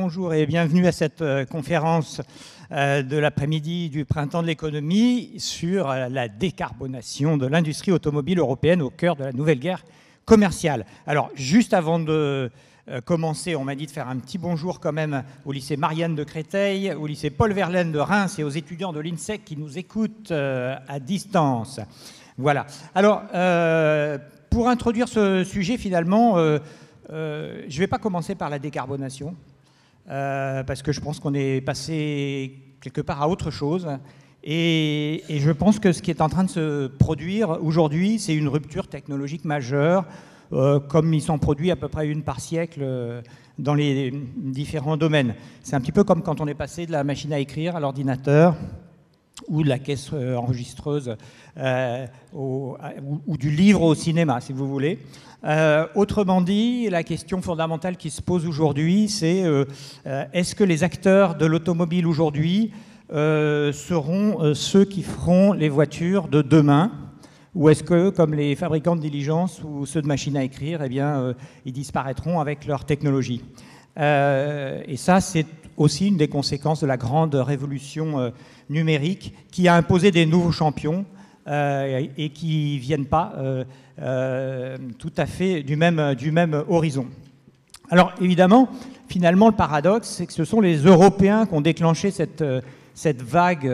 bonjour et bienvenue à cette conférence de l'après-midi du Printemps de l'économie sur la décarbonation de l'industrie automobile européenne au cœur de la nouvelle guerre commerciale. Alors, juste avant de commencer, on m'a dit de faire un petit bonjour quand même au lycée Marianne de Créteil, au lycée Paul Verlaine de Reims et aux étudiants de l'INSEC qui nous écoutent à distance. Voilà. Alors, pour introduire ce sujet, finalement, je ne vais pas commencer par la décarbonation, parce que je pense qu'on est passé quelque part à autre chose. Et je pense que ce qui est en train de se produire aujourd'hui, c'est une rupture technologique majeure, comme il s'en produit à peu près une par siècle dans les différents domaines. C'est un petit peu comme quand on est passé de la machine à écrire à l'ordinateur, ou de la caisse enregistreuse, ou du livre au cinéma, si vous voulez. Autrement dit, la question fondamentale qui se pose aujourd'hui, c'est est-ce que les acteurs de l'automobile aujourd'hui seront ceux qui feront les voitures de demain, ou est-ce que, comme les fabricants de diligences ou ceux de machines à écrire, eh bien, ils disparaîtront avec leur technologie. Et ça, c'est aussi une des conséquences de la grande révolution numérique qui a imposé des nouveaux champions et qui ne viennent pas tout à fait du même horizon. Alors évidemment, finalement, le paradoxe, c'est que ce sont les Européens qui ont déclenché cette vague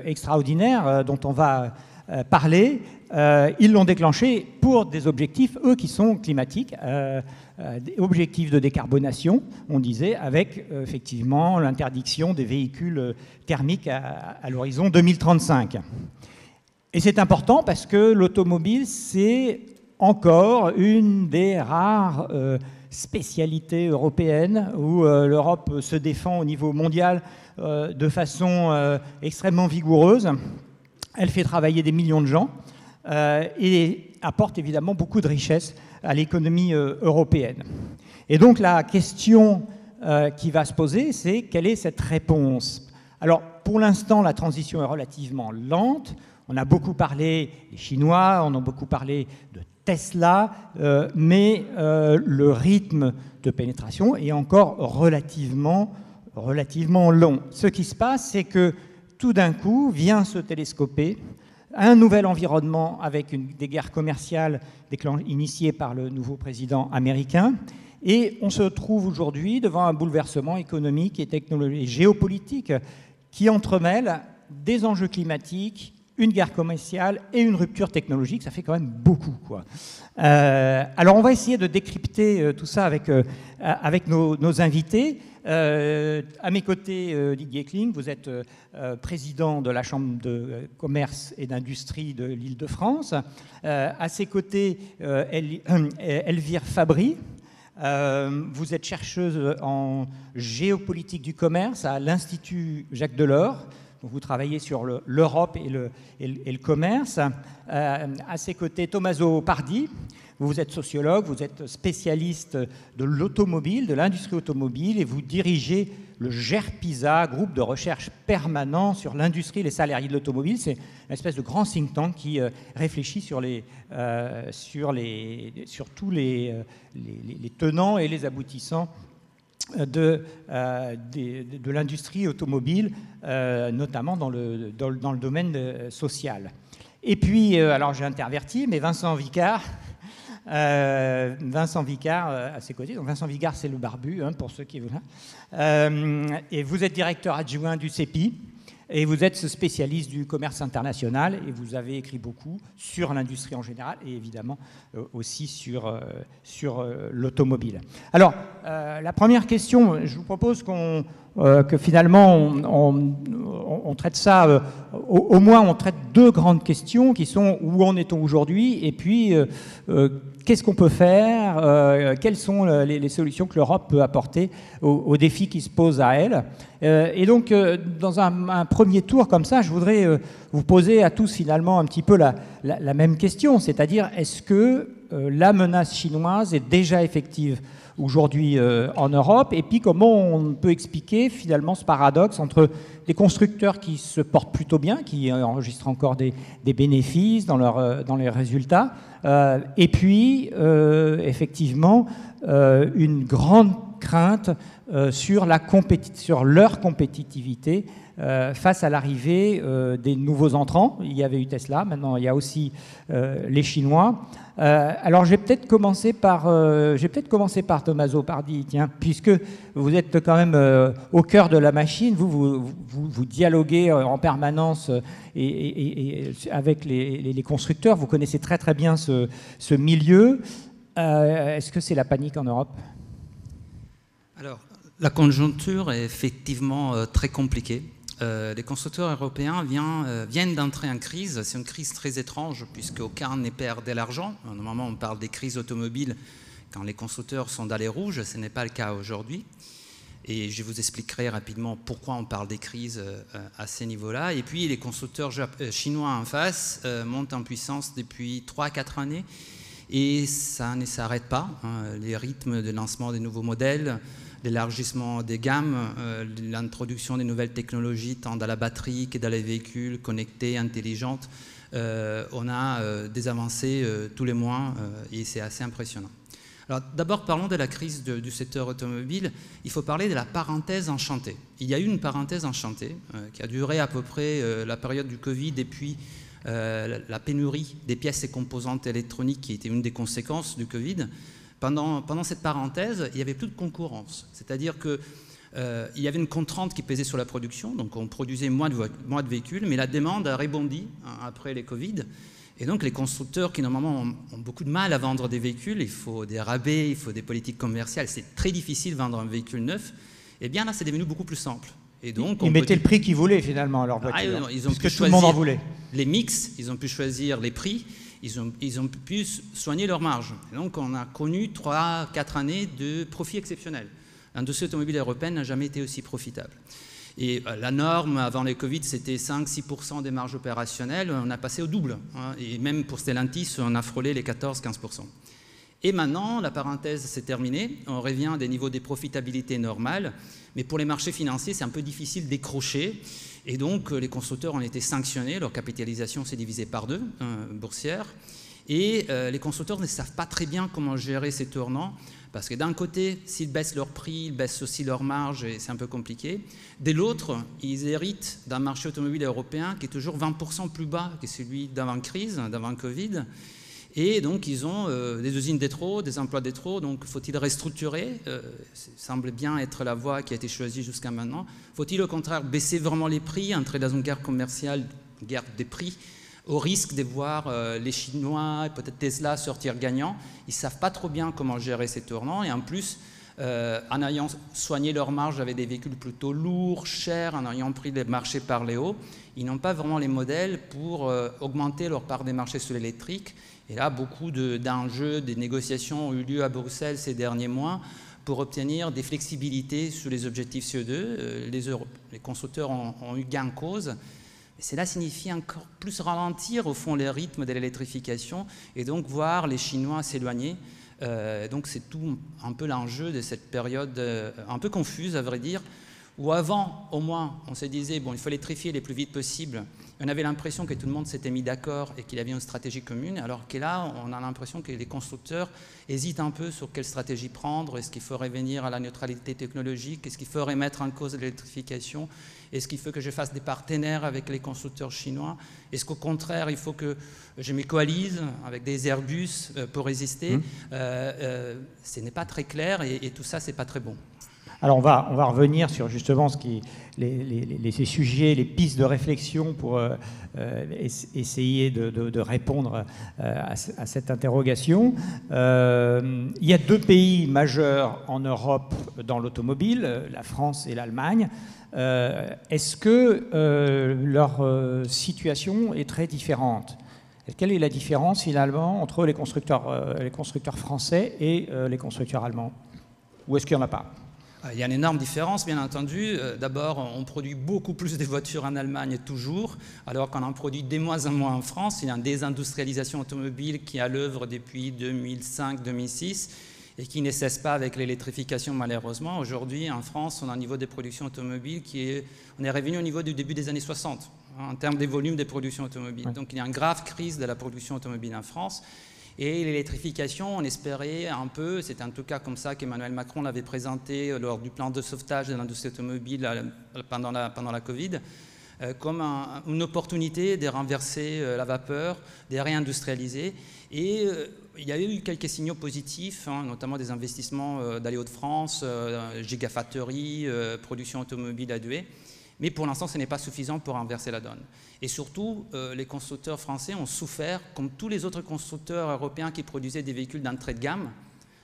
extraordinaire dont on va parler. Ils l'ont déclenché pour des objectifs, eux, qui sont climatiques, des objectifs de décarbonation, on disait, avec effectivement l'interdiction des véhicules thermiques à l'horizon 2035. Et c'est important parce que l'automobile, c'est encore une des rares spécialités européennes où l'Europe se défend au niveau mondial de façon extrêmement vigoureuse. Elle fait travailler des millions de gens et apporte évidemment beaucoup de richesses à l'économie européenne. Et donc la question qui va se poser, c'est quelle est cette réponse? Alors pour l'instant, la transition est relativement lente. On a beaucoup parlé des Chinois, on a beaucoup parlé de Tesla, mais le rythme de pénétration est encore relativement long. Ce qui se passe, c'est que tout d'un coup vient se télescoper un nouvel environnement avec des guerres commerciales initiées par le nouveau président américain. Et on se trouve aujourd'hui devant un bouleversement économique et technologique et géopolitique qui entremêle des enjeux climatiques, une guerre commerciale et une rupture technologique. Ça fait quand même beaucoup, quoi. Alors on va essayer de décrypter tout ça avec nos invités. À mes côtés, Didier Kling, vous êtes président de la Chambre de commerce et d'industrie de l'Île-de-France. À ses côtés, Elvire Fabry. Vous êtes chercheuse en géopolitique du commerce à l'Institut Jacques Delors. Donc vous travaillez sur l'Europe et le commerce. À ses côtés, Tommaso Pardi. Vous êtes sociologue, vous êtes spécialiste de l'automobile, de l'industrie automobile, et vous dirigez le GERPISA, groupe de recherche permanent sur l'industrie et les salariés de l'automobile. C'est une espèce de grand think tank qui réfléchit sur tous les tenants et les aboutissants de l'industrie automobile, notamment dans le domaine social. Et puis, alors j'ai interverti, mais Vincent Vicard à ses côtés. Donc Vincent Vicard, c'est le barbu, pour ceux qui veulent. Et vous êtes directeur adjoint du CEPI, et vous êtes spécialiste du commerce international, et vous avez écrit beaucoup sur l'industrie en général, et évidemment aussi sur l'automobile. Alors, la première question, je vous propose que finalement on traite ça, au moins on traite deux grandes questions qui sont où en est-on aujourd'hui, et puis qu'est-ce qu'on peut faire, quelles sont les solutions que l'Europe peut apporter aux défis qui se posent à elle. Et donc, dans un premier tour comme ça, je voudrais vous poser à tous finalement un petit peu la même question, c'est-à-dire est-ce que la menace chinoise est déjà effective aujourd'hui en Europe, et puis comment on peut expliquer finalement ce paradoxe entre des constructeurs qui se portent plutôt bien, qui enregistrent encore des bénéfices dans les résultats, et puis effectivement une grande crainte sur leur compétitivité face à l'arrivée des nouveaux entrants. Il y avait eu Tesla, maintenant il y a aussi les Chinois. Alors j'ai peut-être commencé par Tommaso Pardi, tiens, puisque vous êtes quand même au cœur de la machine, vous dialoguez en permanence et avec les constructeurs, vous connaissez très très bien ce milieu. Est-ce que c'est la panique en Europe ? Alors, la conjoncture est effectivement très compliquée. Les constructeurs européens viennent d'entrer en crise. C'est une crise très étrange puisqu'aucun n'est perd de l'argent. Normalement, on parle des crises automobiles quand les constructeurs sont dans les rouges. Ce n'est pas le cas aujourd'hui. Et je vous expliquerai rapidement pourquoi on parle des crises à ces niveaux-là. Et puis, les constructeurs chinois en face montent en puissance depuis 3-4 années. Et ça ne s'arrête pas. Les rythmes de lancement des nouveaux modèles, l'élargissement des gammes, l'introduction des nouvelles technologies, tant dans la batterie que dans les véhicules connectés, intelligents. On a des avancées tous les mois et c'est assez impressionnant. Alors d'abord, parlons de la crise du secteur automobile. Il faut parler de la parenthèse enchantée. Il y a eu une parenthèse enchantée qui a duré à peu près la période du Covid et puis la pénurie des pièces et composantes électroniques qui était une des conséquences du Covid. Pendant cette parenthèse, il n'y avait plus de concurrence. C'est-à-dire qu'il y avait une contrainte qui pesait sur la production, donc on produisait moins de véhicules, mais la demande a rebondi après les Covid. Et donc les constructeurs qui normalement ont beaucoup de mal à vendre des véhicules, il faut des rabais, il faut des politiques commerciales, c'est très difficile de vendre un véhicule neuf, et bien là c'est devenu beaucoup plus simple. Et donc, ils mettaient le prix qu'ils voulaient finalement à leur voiture, ils ont pu tout le monde en voulait. Les mix, ils ont pu choisir les prix, ils ont pu soigner leur marge. Et donc on a connu 3-4 années de profits exceptionnels. L'industrie automobile européenne n'a jamais été aussi profitable. Et la norme avant les Covid, c'était 5-6% des marges opérationnelles, on a passé au double. Et même pour Stellantis, on a frôlé les 14-15%. Et maintenant, la parenthèse s'est terminée, on revient à des niveaux de profitabilité normales, mais pour les marchés financiers, c'est un peu difficile de décrocher. Et donc, les constructeurs ont été sanctionnés, leur capitalisation s'est divisée par 2, boursière. Et les constructeurs ne savent pas très bien comment gérer ces tournants, parce que d'un côté, s'ils baissent leur prix, ils baissent aussi leur marge, et c'est un peu compliqué. De l'autre, ils héritent d'un marché automobile européen qui est toujours 20% plus bas que celui d'avant-crise, d'avant-Covid. Et donc, ils ont des usines de trop, des emplois de trop, donc faut-il restructurer ça semble bien être la voie qui a été choisie jusqu'à maintenant. Faut-il au contraire baisser vraiment les prix, entrer dans une guerre commerciale, une guerre des prix, au risque de voir les Chinois et peut-être Tesla sortir gagnants. Ils ne savent pas trop bien comment gérer ces tournants. Et en plus, en ayant soigné leur marge avec des véhicules plutôt lourds, chers, en ayant pris les marchés par les hauts, ils n'ont pas vraiment les modèles pour augmenter leur part des marchés sur l'électrique. Et là, beaucoup d'enjeux, des négociations ont eu lieu à Bruxelles ces derniers mois pour obtenir des flexibilités sur les objectifs CO2. Les constructeurs ont eu gain de cause. Et cela signifie encore plus ralentir, au fond, les rythmes de l'électrification et donc voir les Chinois s'éloigner. Donc c'est tout un peu l'enjeu de cette période un peu confuse, à vrai dire, où avant, au moins, on se disait, bon, il faut électrifier le plus vite possible. On avait l'impression que tout le monde s'était mis d'accord et qu'il y avait une stratégie commune, alors que là, on a l'impression que les constructeurs hésitent un peu sur quelle stratégie prendre. Est-ce qu'il faudrait venir à la neutralité technologique? Est-ce qu'il faudrait mettre en cause l'électrification? Est-ce qu'il faut que je fasse des partenaires avec les constructeurs chinois? Est-ce qu'au contraire, il faut que je me coalise avec des Airbus pour résister? Ce n'est pas très clair et tout ça, ce n'est pas très bon. Alors on va revenir sur justement ces sujets, les pistes de réflexion pour essayer de répondre à cette interrogation. Il y a 2 pays majeurs en Europe dans l'automobile, la France et l'Allemagne. Est-ce que leur situation est très différente? Quelle est la différence finalement entre les constructeurs français et les constructeurs allemands? Ou est-ce qu'il n'y en a pas? Il y a une énorme différence, bien entendu. D'abord, on produit beaucoup plus de voitures en Allemagne toujours, alors qu'on en produit de moins en moins en France. Il y a une désindustrialisation automobile qui est à l'œuvre depuis 2005-2006 et qui ne cesse pas avec l'électrification, malheureusement. Aujourd'hui, en France, on a un niveau de production automobile on est revenu au niveau du début des années 60, en termes des volumes de production automobile. Donc il y a une grave crise de la production automobile en France. Et l'électrification, on espérait un peu, c'est en tout cas comme ça qu'Emmanuel Macron l'avait présenté lors du plan de sauvetage de l'industrie automobile pendant la Covid, comme une opportunité de renverser la vapeur, de réindustrialiser. Et il y a eu quelques signaux positifs, notamment des investissements dans les Hauts-de-France, gigafactory, production automobile à Douai. Mais pour l'instant, ce n'est pas suffisant pour renverser la donne. Et surtout, les constructeurs français ont souffert, comme tous les autres constructeurs européens qui produisaient des véhicules d'entrée de gamme,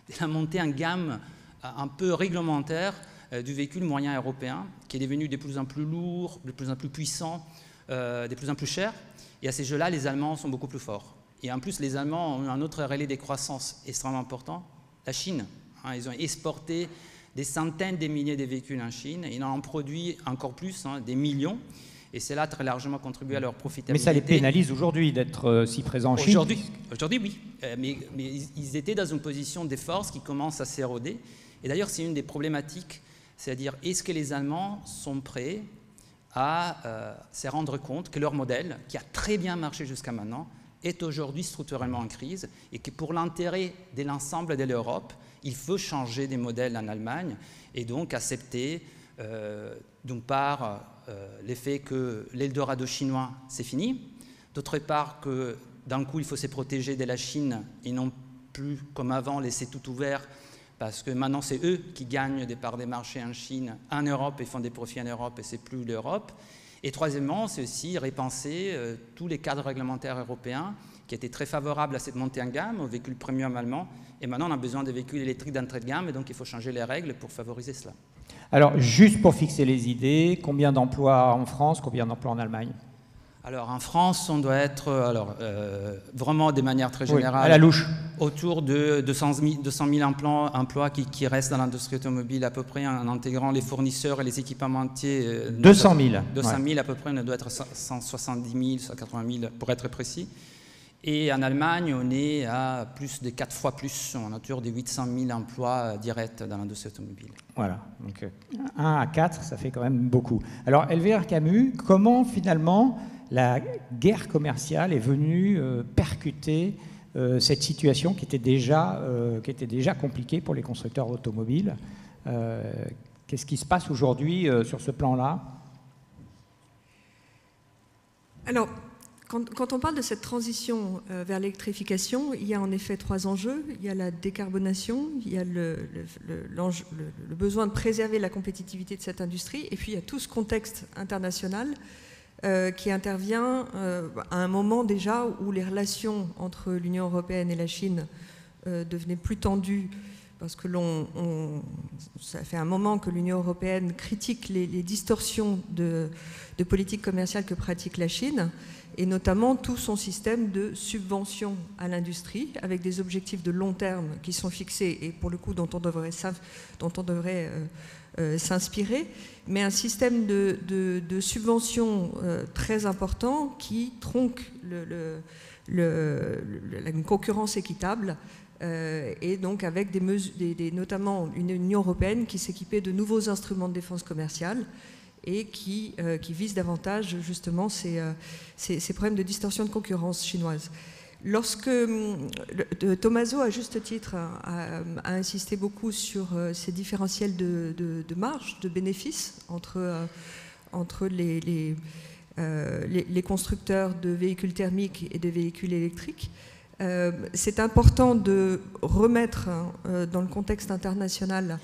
de la montée en gamme un peu réglementaire du véhicule moyen européen, qui est devenu de plus en plus lourd, de plus en plus puissant, de plus en plus cher. Et à ces jeux-là, les Allemands sont beaucoup plus forts. Et en plus, les Allemands ont eu un autre relais de croissance extrêmement important, la Chine. Ils ont exporté des centaines de milliers de véhicules en Chine. Ils en ont produit encore plus, des millions. Et cela a très largement contribué à leur profitabilité. Mais ça les pénalise aujourd'hui d'être si présents en Chine. Aujourd'hui, oui. Mais ils étaient dans une position de force qui commence à s'éroder. Et d'ailleurs, c'est une des problématiques, c'est-à-dire est-ce que les Allemands sont prêts à se rendre compte que leur modèle, qui a très bien marché jusqu'à maintenant, est aujourd'hui structurellement en crise et que pour l'intérêt de l'ensemble de l'Europe, il faut changer des modèles en Allemagne et donc accepter, d'une part, l'effet que l'Eldorado chinois, c'est fini, d'autre part que d'un coup, il faut se protéger de la Chine et non plus, comme avant, laisser tout ouvert parce que maintenant, c'est eux qui gagnent des parts des marchés en Chine, en Europe et font des profits en Europe et c'est plus l'Europe. Et troisièmement, c'est aussi repenser tous les cadres réglementaires européens qui étaient très favorables à cette montée en gamme, aux véhicules premium allemands. Et maintenant, on a besoin de véhicules électriques d'entrée de gamme, et donc il faut changer les règles pour favoriser cela. Alors, juste pour fixer les idées, combien d'emplois en France, combien d'emplois en Allemagne? Alors, en France, on doit être, vraiment de manière très générale, à la louche, autour de 200 000 emplois qui restent dans l'industrie automobile à peu près, en intégrant les fournisseurs et les équipementiers. 200 000. 200 000 à peu près, on doit être 170 000, 180 000 pour être précis. Et en Allemagne, on est à plus de 4 fois plus, on est autour de 800 000 emplois directs dans l'industrie automobile. Voilà, donc 1 à 4, ça fait quand même beaucoup. Alors, Elvire Camus, comment finalement la guerre commerciale est venue percuter cette situation qui était déjà compliquée pour les constructeurs automobiles? Qu'est-ce qui se passe aujourd'hui sur ce plan-là? Alors, quand on parle de cette transition vers l'électrification, il y a en effet 3 enjeux. Il y a la décarbonation, il y a le besoin de préserver la compétitivité de cette industrie, et puis il y a tout ce contexte international qui intervient à un moment déjà où les relations entre l'Union européenne et la Chine devenaient plus tendues, parce que ça fait un moment que l'Union européenne critique les distorsions de politique commerciale que pratique la Chine, et notamment tout son système de subvention à l'industrie, avec des objectifs de long terme qui sont fixés, et pour le coup dont on devrait s'inspirer, mais un système de subvention très important qui tronque une concurrence équitable, et donc avec notamment une Union européenne qui s'équipait de nouveaux instruments de défense commerciale et qui vise davantage justement ces problèmes de distorsion de concurrence chinoise. Lorsque Tommaso, à juste titre, a insisté beaucoup sur ces différentiels de marge, de bénéfices entre les constructeurs de véhicules thermiques et de véhicules électriques, c'est important de remettre dans le contexte international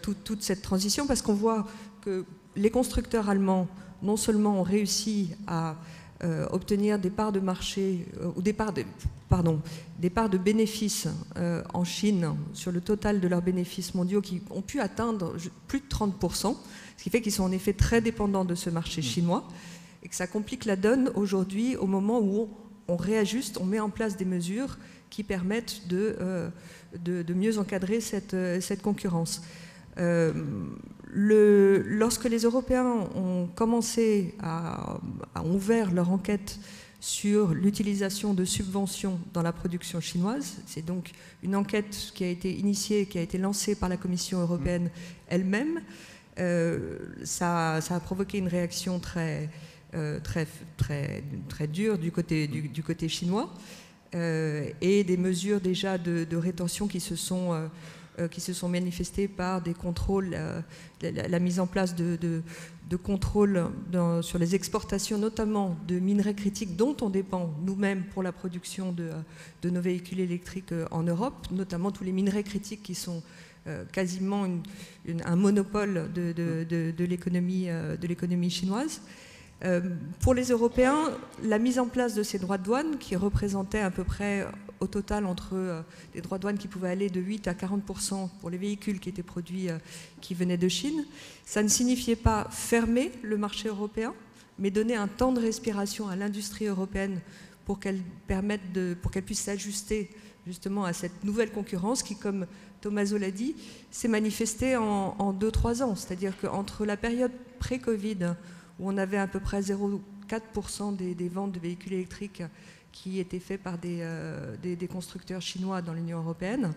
toute cette transition, parce qu'on voit que les constructeurs allemands non seulement ont réussi à obtenir des parts de marché ou des parts de bénéfices en Chine sur le total de leurs bénéfices mondiaux, qui ont pu atteindre plus de 30%, ce qui fait qu'ils sont en effet très dépendants de ce marché chinois, et que ça complique la donne aujourd'hui au moment où on réajuste, on met en place des mesures qui permettent de mieux encadrer cette concurrence. Lorsque les Européens ont commencé ont ouvert leur enquête sur l'utilisation de subventions dans la production chinoise, c'est donc une enquête qui a été initiée, qui a été lancée par la Commission européenne elle-même, ça a provoqué une réaction très dure du côté chinois. et des mesures déjà de rétention qui se sont manifestées par des contrôles, la mise en place de contrôles sur les exportations, notamment de minerais critiques dont on dépend nous-mêmes pour la production de nos véhicules électriques en Europe, notamment tous les minerais critiques qui sont quasiment un monopole de l'économie chinoise. Pour les Européens, la mise en place de ces droits de douane, qui représentaient à peu près au total entre des droits de douane qui pouvaient aller de 8 à 40% pour les véhicules qui étaient produits, qui venaient de Chine, ça ne signifiait pas fermer le marché européen, mais donner un temps de respiration à l'industrie européenne pour qu'elle puisse s'ajuster justement à cette nouvelle concurrence qui, comme Tommaso l'a dit, s'est manifestée en 2-3 ans. C'est-à-dire qu'entre la période pré-Covid, où on avait à peu près 0,4% des ventes de véhicules électriques qui étaient faits par des constructeurs chinois dans l'Union européenne,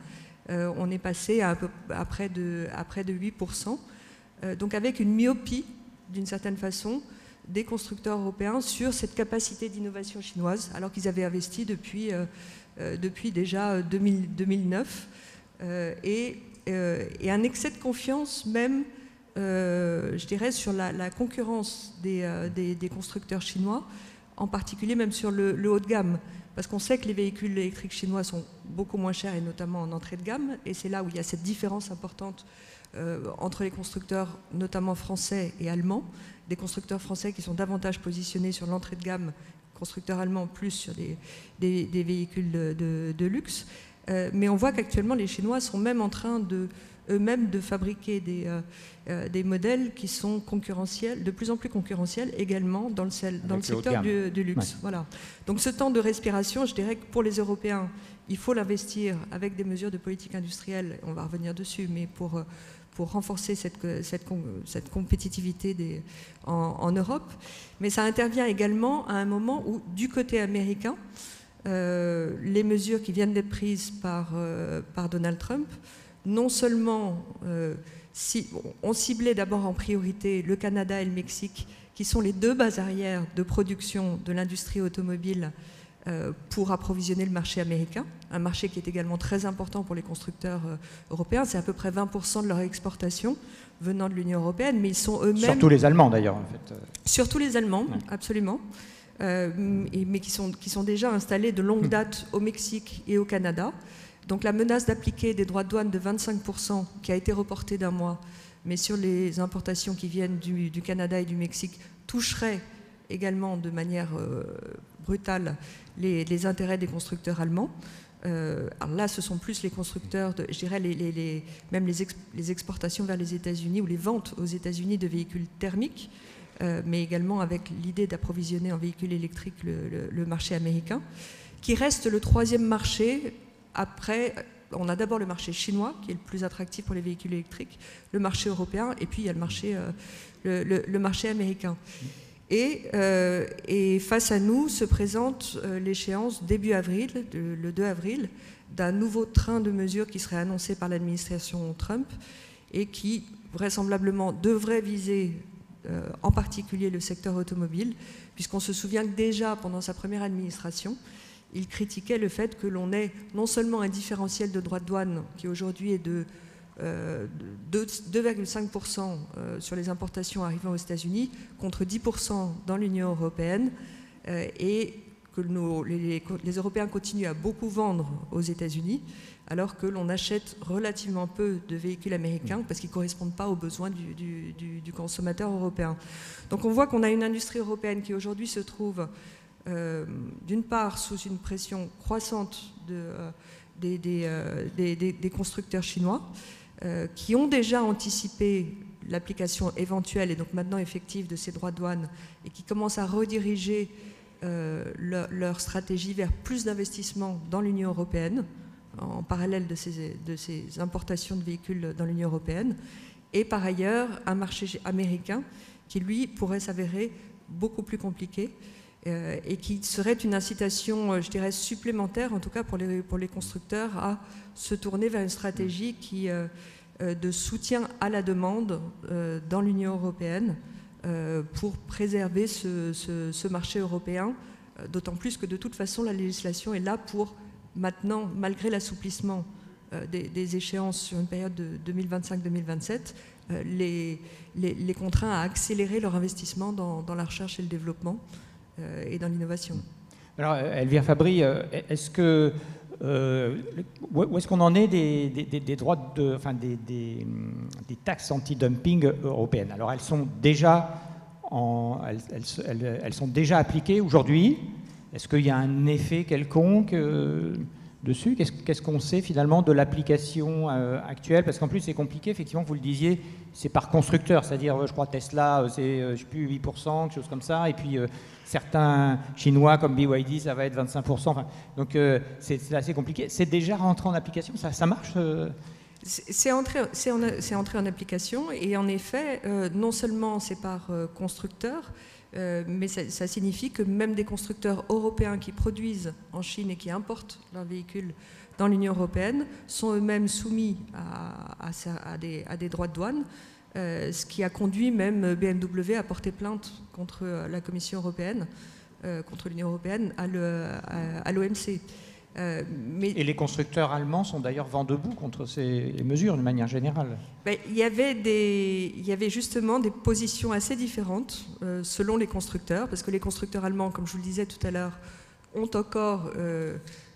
on est passé à près de 8%. Donc avec une myopie, d'une certaine façon, des constructeurs européens sur cette capacité d'innovation chinoise, alors qu'ils avaient investi depuis déjà 2009, et un excès de confiance même, je dirais, sur la concurrence des constructeurs chinois, en particulier même sur le haut de gamme, parce qu'on sait que les véhicules électriques chinois sont beaucoup moins chers, et notamment en entrée de gamme, et c'est là où il y a cette différence importante entre les constructeurs, notamment français et allemands, des constructeurs français qui sont davantage positionnés sur l'entrée de gamme, constructeurs allemands plus sur des véhicules de luxe. Mais on voit qu'actuellement les Chinois sont même en train eux-mêmes de fabriquer des modèles qui sont concurrentiels, de plus en plus concurrentiels également dans le secteur du luxe. Ouais. Voilà. Donc ce temps de respiration, je dirais que pour les Européens, il faut l'investir avec des mesures de politique industrielle, on va revenir dessus, mais pour renforcer cette compétitivité en Europe. Mais ça intervient également à un moment où, du côté américain, les mesures qui viennent d'être prises par Donald Trump, non seulement ont ciblé d'abord en priorité le Canada et le Mexique, qui sont les deux bases arrières de production de l'industrie automobile pour approvisionner le marché américain, un marché qui est également très important pour les constructeurs européens. C'est à peu près 20% de leur exportation venant de l'Union européenne, mais ils sont eux-mêmes... Surtout les Allemands d'ailleurs, en fait. Surtout les Allemands, ouais. Absolument. Mais qui sont déjà installés de longue date au Mexique et au Canada. Donc la menace d'appliquer des droits de douane de 25%, qui a été reportée d'un mois, mais sur les importations qui viennent du Canada et du Mexique, toucherait également de manière brutale les intérêts des constructeurs allemands. Alors là, ce sont plus les constructeurs, je dirais même les exportations vers les États-Unis ou les ventes aux États-Unis de véhicules thermiques, mais également avec l'idée d'approvisionner en véhicules électriques le marché américain, qui reste le troisième marché. Après, on a d'abord le marché chinois, qui est le plus attractif pour les véhicules électriques, le marché européen, et puis il y a le marché américain. Et face à nous se présente l'échéance début avril, le 2 avril, d'un nouveau train de mesures qui serait annoncé par l'administration Trump et qui vraisemblablement devrait viser en particulier le secteur automobile, puisqu'on se souvient que déjà pendant sa première administration, il critiquait le fait que l'on ait non seulement un différentiel de droits de douane qui aujourd'hui est de 2,5% sur les importations arrivant aux États-Unis contre 10% dans l'Union européenne, et que les Européens continuent à beaucoup vendre aux États-Unis alors que l'on achète relativement peu de véhicules américains parce qu'ils ne correspondent pas aux besoins du consommateur européen. Donc on voit qu'on a une industrie européenne qui aujourd'hui se trouve d'une part sous une pression croissante des constructeurs chinois qui ont déjà anticipé l'application éventuelle et donc maintenant effective de ces droits de douane et qui commencent à rediriger leur stratégie vers plus d'investissements dans l'Union européenne en parallèle de ces importations de véhicules dans l'Union européenne, et par ailleurs un marché américain qui lui pourrait s'avérer beaucoup plus compliqué et qui serait une incitation, je dirais, supplémentaire, en tout cas pour les constructeurs, à se tourner vers une stratégie de soutien à la demande dans l'Union européenne pour préserver ce marché européen D'autant plus que de toute façon, la législation est là pour maintenant, malgré l'assouplissement des échéances sur une période de 2025-2027, les contraint à accélérer leur investissement dans la recherche et le développement et dans l'innovation. Alors, Elvire Fabry, est-ce que où est-ce qu'on en est des droits des taxes anti-dumping européennes? Alors, elles sont déjà appliquées aujourd'hui. Est-ce qu'il y a un effet quelconque dessus? Qu'est-ce qu'on sait finalement de l'application actuelle? Parce qu'en plus, c'est compliqué, effectivement, vous le disiez, c'est par constructeur, c'est-à-dire, je crois, Tesla, c'est, je ne sais plus, 8%, quelque chose comme ça, et puis certains Chinois comme BYD, ça va être 25%, enfin, donc c'est assez compliqué. C'est déjà rentré en application, ça marche C'est entré en application, et en effet, non seulement c'est par constructeur, mais ça signifie que même des constructeurs européens qui produisent en Chine et qui importent leurs véhicules dans l'Union européenne sont eux-mêmes soumis à des droits de douane, ce qui a conduit même BMW à porter plainte contre la Commission européenne, contre l'Union européenne, à l'OMC. Et les constructeurs allemands sont d'ailleurs vent debout contre ces mesures, d'une manière générale. Il y avait justement des positions assez différentes selon les constructeurs, parce que les constructeurs allemands, comme je vous le disais tout à l'heure, ont encore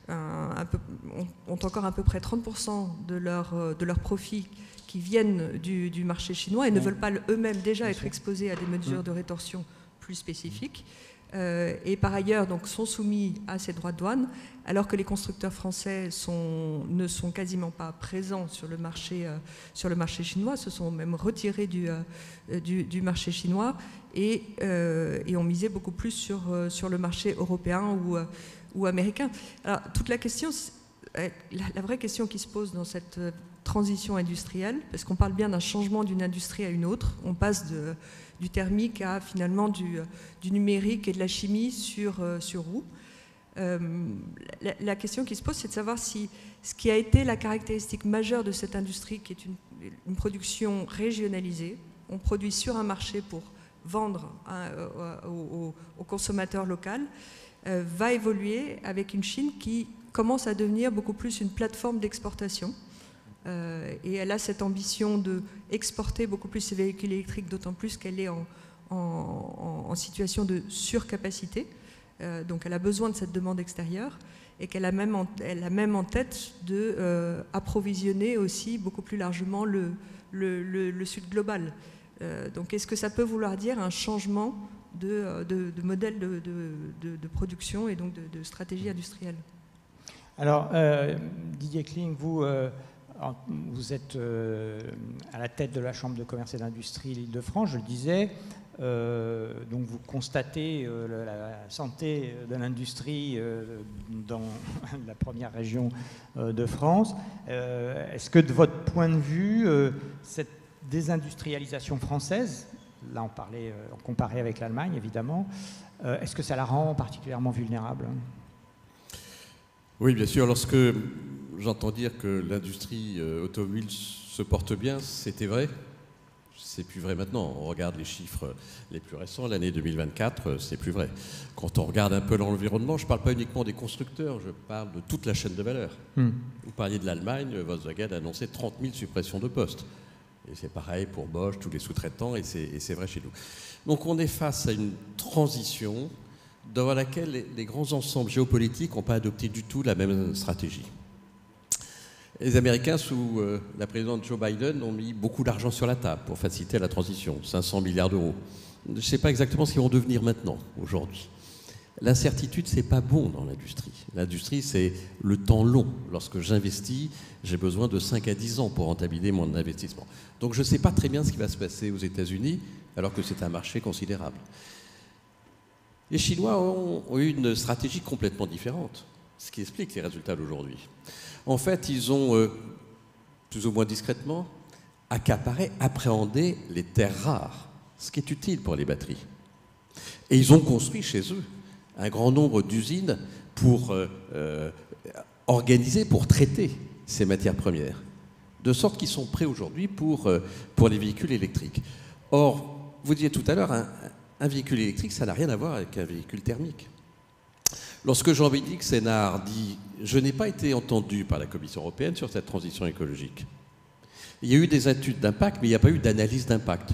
à peu près 30% de leurs profits qui viennent du marché chinois et ne veulent pas eux-mêmes déjà être exposés à des mesures de rétorsion plus spécifiques. Et par ailleurs donc, sont soumis à ces droits de douane, alors que les constructeurs français ne sont quasiment pas présents sur le marché chinois, se sont même retirés du marché chinois et ont misé beaucoup plus sur le marché européen ou américain. Alors, toute la question, la vraie question qui se pose dans cette transition industrielle, parce qu'on parle bien d'un changement d'une industrie à une autre, on passe du thermique à finalement du numérique et de la chimie sur roue. La question qui se pose, c'est de savoir si ce qui a été la caractéristique majeure de cette industrie, qui est une production régionalisée, on produit sur un marché pour vendre au consommateur local, va évoluer avec une Chine qui commence à devenir beaucoup plus une plateforme d'exportation. Et elle a cette ambition d'exporter beaucoup plus ses véhicules électriques, d'autant plus qu'elle est en situation de surcapacité. Donc elle a besoin de cette demande extérieure et qu'elle a même en tête d'approvisionner aussi beaucoup plus largement le sud global. Donc est-ce que ça peut vouloir dire un changement de modèle de production et donc de stratégie industrielle? Alors Didier Kling, vous êtes à la tête de la Chambre de commerce et d'industrie l'Île-de-France, je le disais. Donc vous constatez la santé de l'industrie dans la première région de France. Est-ce que de votre point de vue, cette désindustrialisation française, là on comparait avec l'Allemagne évidemment, est-ce que ça la rend particulièrement vulnérable? Oui, bien sûr. Lorsque j'entends dire que l'industrie automobile se porte bien, c'était vrai. C'est plus vrai maintenant. On regarde les chiffres les plus récents, l'année 2024, c'est plus vrai. Quand on regarde un peu l'environnement, je ne parle pas uniquement des constructeurs, je parle de toute la chaîne de valeur. Vous parliez de l'Allemagne, Volkswagen a annoncé 30 000 suppressions de postes. Et c'est pareil pour Bosch, tous les sous-traitants, et c'est vrai chez nous. Donc on est face à une transition dans laquelle les grands ensembles géopolitiques n'ont pas adopté du tout la même stratégie. Les Américains, sous la présidente Joe Biden, ont mis beaucoup d'argent sur la table pour faciliter la transition, 500 milliards d'euros. Je ne sais pas exactement ce qu'ils vont devenir maintenant, aujourd'hui. L'incertitude, c'est pas bon dans l'industrie. L'industrie, c'est le temps long. Lorsque j'investis, j'ai besoin de 5 à 10 ans pour rentabiliser mon investissement. Donc je ne sais pas très bien ce qui va se passer aux États-Unis, alors que c'est un marché considérable. Les Chinois ont eu une stratégie complètement différente, ce qui explique les résultats d'aujourd'hui. En fait, ils ont, plus ou moins discrètement, accaparé, appréhendé les terres rares, ce qui est utile pour les batteries. Et ils ont construit chez eux un grand nombre d'usines pour organiser, pour traiter ces matières premières, de sorte qu'ils sont prêts aujourd'hui pour les véhicules électriques. Or, vous disiez tout à l'heure, un véhicule électrique, ça n'a rien à voir avec un véhicule thermique. Lorsque Jean-Bénédicte Sénard dit « Je n'ai pas été entendu par la Commission européenne sur cette transition écologique », il y a eu des études d'impact, mais il n'y a pas eu d'analyse d'impact.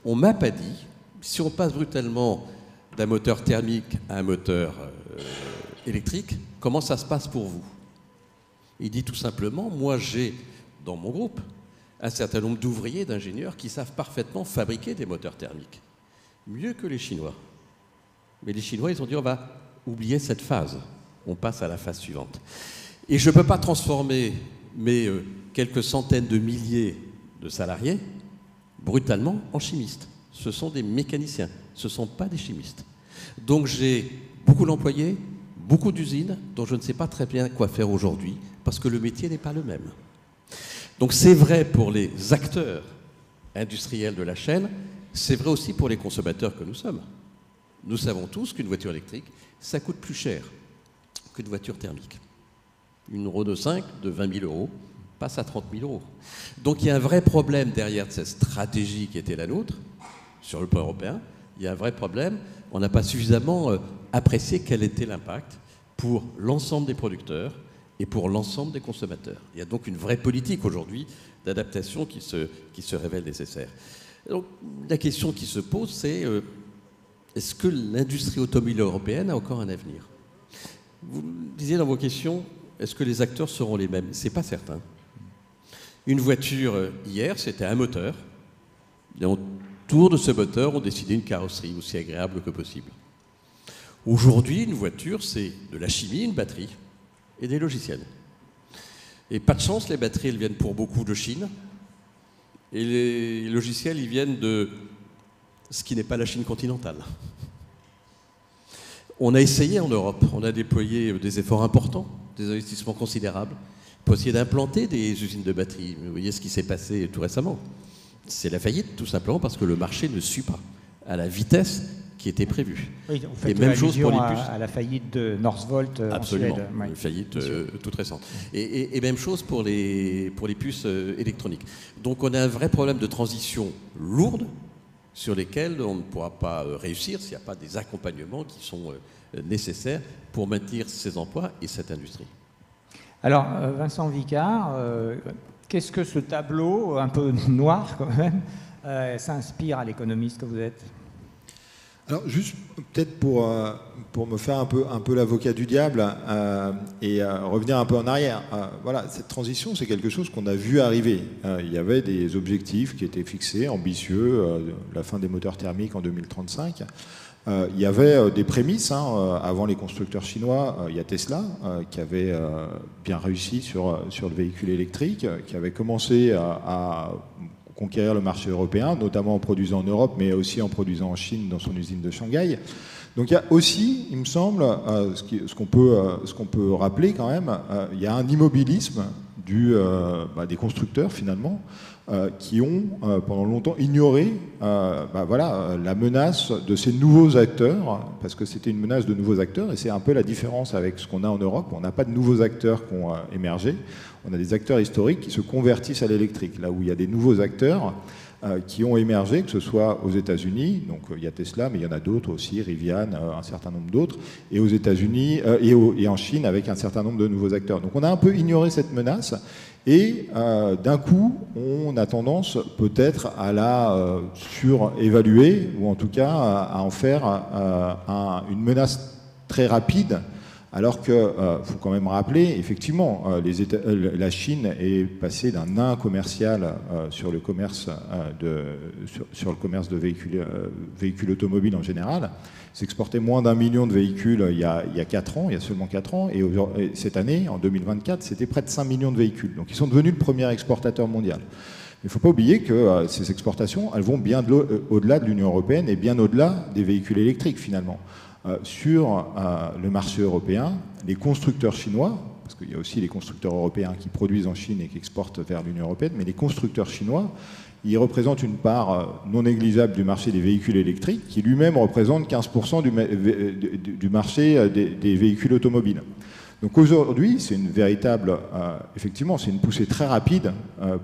On ne m'a pas dit, si on passe brutalement d'un moteur thermique à un moteur électrique, comment ça se passe pour vous? Il dit tout simplement, moi j'ai dans mon groupe un certain nombre d'ouvriers, d'ingénieurs qui savent parfaitement fabriquer des moteurs thermiques, mieux que les Chinois. Mais les Chinois, ils ont dit, on va oublier cette phase, on passe à la phase suivante. Et je ne peux pas transformer mes quelques centaines de milliers de salariés brutalement en chimistes. Ce sont des mécaniciens, ce ne sont pas des chimistes. Donc j'ai beaucoup d'employés, beaucoup d'usines dont je ne sais pas très bien quoi faire aujourd'hui parce que le métier n'est pas le même. Donc c'est vrai pour les acteurs industriels de la chaîne, c'est vrai aussi pour les consommateurs que nous sommes. Nous savons tous qu'une voiture électrique, ça coûte plus cher qu'une voiture thermique. Une Renault 5 de 20 000 € passe à 30 000 €. Donc il y a un vrai problème derrière cette stratégie qui était la nôtre, sur le plan européen. Il y a un vrai problème. On n'a pas suffisamment apprécié quel était l'impact pour l'ensemble des producteurs et pour l'ensemble des consommateurs. Il y a donc une vraie politique aujourd'hui d'adaptation qui se révèle nécessaire. Donc, la question qui se pose, c'est est-ce que l'industrie automobile européenne a encore un avenir? Vous disiez dans vos questions, est-ce que les acteurs seront les mêmes? Ce n'est pas certain. Une voiture, hier, c'était un moteur. Et autour de ce moteur, on décidait une carrosserie aussi agréable que possible. Aujourd'hui, une voiture, c'est de la chimie, une batterie et des logiciels. Et pas de chance, les batteries, elles viennent pour beaucoup de Chine. Et les logiciels, ils viennent de ce qui n'est pas la Chine continentale. On a essayé en Europe, on a déployé des efforts importants, des investissements considérables, pour essayer d'implanter des usines de batteries. Vous voyez ce qui s'est passé tout récemment. C'est la faillite, tout simplement, parce que le marché ne suit pas à la vitesse qui était prévue. Oui, on fait et même chose pour les puces. À la faillite de Northvolt en Absolument, Suède. une faillite toute récente. Et même chose pour les puces électroniques. Donc on a un vrai problème de transition lourde sur lesquels on ne pourra pas réussir s'il n'y a pas des accompagnements qui sont nécessaires pour maintenir ces emplois et cette industrie. Alors, Vincent Vicard, qu'est-ce que ce tableau, un peu noir quand même, s'inspire à l'économiste que vous êtes? Alors, juste peut-être pour me faire un peu l'avocat du diable et revenir un peu en arrière. Voilà, cette transition, c'est quelque chose qu'on a vu arriver. Il y avait des objectifs qui étaient fixés, ambitieux, la fin des moteurs thermiques en 2035. Il y avait des prémices. Avant les constructeurs chinois, il y a Tesla qui avait bien réussi sur le véhicule électrique, qui avait commencé à conquérir le marché européen, notamment en produisant en Europe, mais aussi en produisant en Chine dans son usine de Shanghai. Donc il y a aussi, il me semble, ce qu'on peut rappeler quand même, il y a un immobilisme des constructeurs finalement, qui ont pendant longtemps ignoré la menace de ces nouveaux acteurs, parce que c'était une menace de nouveaux acteurs, et c'est un peu la différence avec ce qu'on a en Europe. On n'a pas de nouveaux acteurs qui ont émergé, on a des acteurs historiques qui se convertissent à l'électrique, là où il y a des nouveaux acteurs qui ont émergé, que ce soit aux États-Unis, donc il y a Tesla, mais il y en a d'autres aussi, Rivian, un certain nombre d'autres, et aux États-Unis et en Chine avec un certain nombre de nouveaux acteurs. Donc on a un peu ignoré cette menace, et d'un coup, on a tendance peut-être à la surévaluer, ou en tout cas à en faire une menace très rapide. Alors qu'il faut quand même rappeler, effectivement, la Chine est passée d'un nain commercial sur le commerce de véhicules automobiles en général. S'exportait moins d'1 million de véhicules il y a 4 ans, il y a seulement 4 ans, et cette année, en 2024, c'était près de 5 millions de véhicules. Donc ils sont devenus le premier exportateur mondial. Il ne faut pas oublier que ces exportations, elles vont bien au-delà de l'Union européenne et bien au-delà des véhicules électriques finalement. Sur le marché européen, les constructeurs chinois, parce qu'il y a aussi les constructeurs européens qui produisent en Chine et qui exportent vers l'Union européenne, mais les constructeurs chinois, ils représentent une part non négligeable du marché des véhicules électriques, qui lui-même représente 15% du marché des véhicules automobiles. Donc aujourd'hui, c'est une véritable, effectivement, c'est une poussée très rapide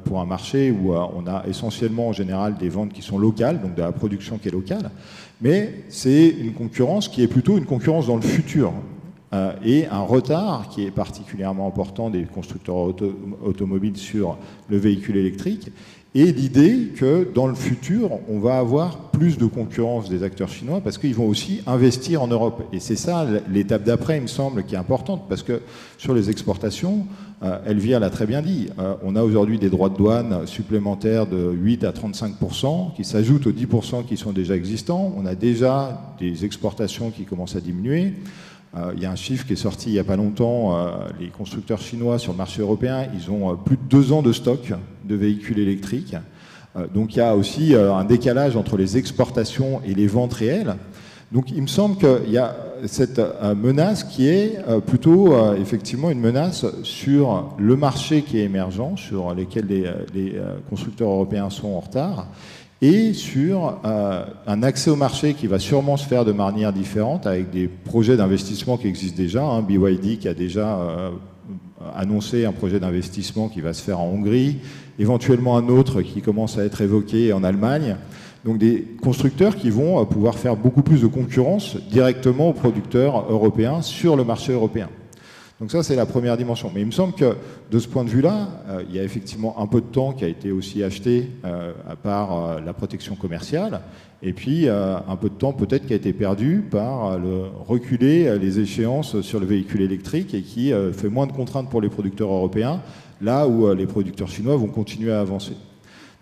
pour un marché où on a essentiellement en général des ventes qui sont locales, donc de la production qui est locale, mais c'est une concurrence qui est plutôt une concurrence dans le futur. et un retard qui est particulièrement important des constructeurs automobiles sur le véhicule électrique, et l'idée que dans le futur, on va avoir plus de concurrence des acteurs chinois parce qu'ils vont aussi investir en Europe. Et c'est ça l'étape d'après, il me semble, qui est importante, parce que sur les exportations, Elvire l'a très bien dit, on a aujourd'hui des droits de douane supplémentaires de 8 à 35% qui s'ajoutent aux 10% qui sont déjà existants. On a déjà des exportations qui commencent à diminuer. Il y a un chiffre qui est sorti il n'y a pas longtemps, les constructeurs chinois sur le marché européen, ils ont plus de 2 ans de stock de véhicules électriques. Donc il y a aussi un décalage entre les exportations et les ventes réelles. Donc il me semble qu'il y a cette menace qui est plutôt effectivement une menace sur le marché qui est émergent, sur lesquels les constructeurs européens sont en retard, et sur un accès au marché qui va sûrement se faire de manière différente avec des projets d'investissement qui existent déjà. BYD qui a déjà annoncé un projet d'investissement qui va se faire en Hongrie, éventuellement un autre qui commence à être évoqué en Allemagne. Donc des constructeurs qui vont pouvoir faire beaucoup plus de concurrence directement aux producteurs européens sur le marché européen. Donc ça, c'est la première dimension. Mais il me semble que, de ce point de vue-là, il y a effectivement un peu de temps qui a été aussi acheté par la protection commerciale, et puis un peu de temps peut-être qui a été perdu par le reculer les échéances sur le véhicule électrique et qui fait moins de contraintes pour les producteurs européens, là où les producteurs chinois vont continuer à avancer.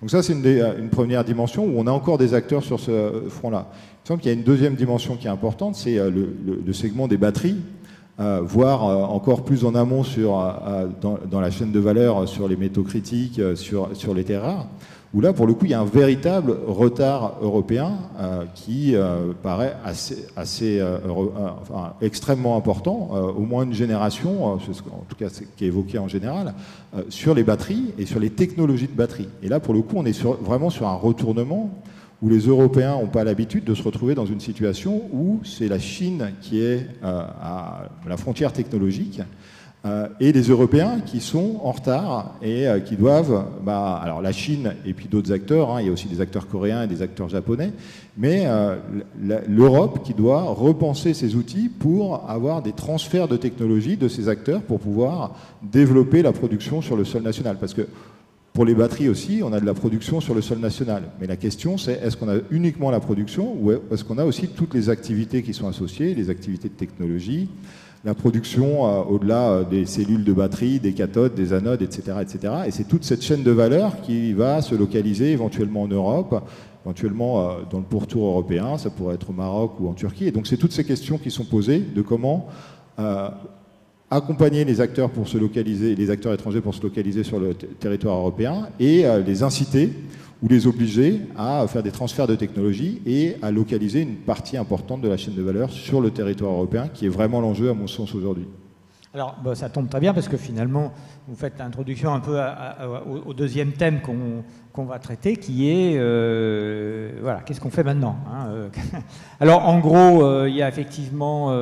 Donc ça, c'est une première dimension où on a encore des acteurs sur ce front-là. Il me semble qu'il y a une deuxième dimension qui est importante, c'est le segment des batteries. Voire encore plus en amont dans la chaîne de valeur sur les métaux critiques, sur les terres rares, où là, pour le coup, il y a un véritable retard européen qui paraît extrêmement important, au moins une génération, en tout cas c'est qui est évoqué en général, sur les batteries et sur les technologies de batterie. Et là, pour le coup, on est vraiment sur un retournement où les Européens n'ont pas l'habitude de se retrouver dans une situation où c'est la Chine qui est à la frontière technologique et les Européens qui sont en retard et qui doivent, alors la Chine et puis d'autres acteurs, il y a aussi des acteurs coréens et des acteurs japonais, mais l'Europe qui doit repenser ses outils pour avoir des transferts de technologie de ces acteurs pour pouvoir développer la production sur le sol national. Parce que pour les batteries aussi, on a de la production sur le sol national. Mais la question, c'est est-ce qu'on a uniquement la production ou est-ce qu'on a aussi toutes les activités qui sont associées, les activités de technologie, la production au-delà des cellules de batterie, des cathodes, des anodes, etc. etc. Et c'est toute cette chaîne de valeur qui va se localiser éventuellement en Europe, éventuellement dans le pourtour européen, ça pourrait être au Maroc ou en Turquie. Et donc c'est toutes ces questions qui sont posées de comment accompagner les acteurs pour se localiser, les acteurs étrangers pour se localiser sur le territoire européen et les inciter ou les obliger à faire des transferts de technologie et à localiser une partie importante de la chaîne de valeur sur le territoire européen, qui est vraiment l'enjeu à mon sens aujourd'hui. Alors ça tombe très bien parce que finalement vous faites l'introduction un peu au deuxième thème qu'on va traiter, qui est voilà, qu'est-ce qu'on fait maintenant, hein. Alors en gros il y a effectivement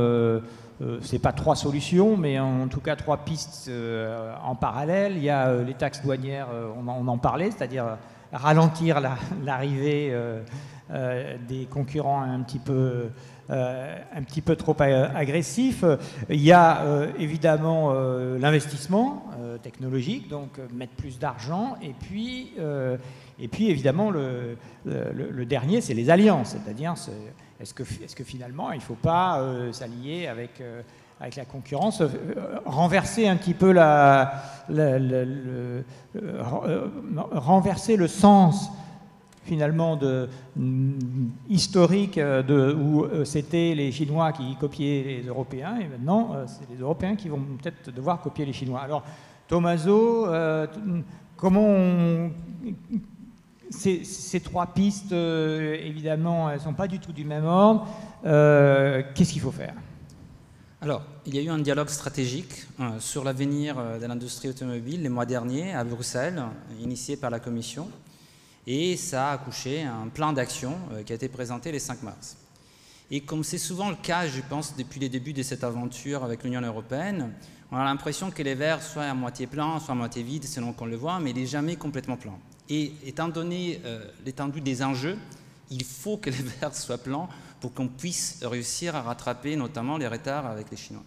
c'est pas 3 solutions, mais en tout cas 3 pistes en parallèle. Il y a les taxes douanières, on en parlait, c'est-à-dire ralentir l'arrivée des concurrents un petit peu trop agressifs. Il y a évidemment l'investissement technologique, donc mettre plus d'argent, et puis évidemment le dernier, c'est les alliances, c'est-à-dire est-ce que finalement il ne faut pas s'allier avec la concurrence, renverser un petit peu renverser le sens finalement historique où c'était les Chinois qui copiaient les Européens, et maintenant c'est les Européens qui vont peut-être devoir copier les Chinois. Alors Tommaso, comment ces 3 pistes, évidemment, elles ne sont pas du tout du même ordre. Qu'est-ce qu'il faut faire ? Alors, il y a eu un dialogue stratégique sur l'avenir de l'industrie automobile les mois derniers à Bruxelles, initié par la Commission, et ça a accouché un plan d'action qui a été présenté le 5 mars. Et comme c'est souvent le cas, je pense, depuis les débuts de cette aventure avec l'Union européenne, on a l'impression que les verres soient à moitié pleins, soit à moitié vides, selon qu'on le voit, mais il n'est jamais complètement plein. Et étant donné l'étendue des enjeux, il faut que les verres soient pleins pour qu'on puisse réussir à rattraper notamment les retards avec les Chinois.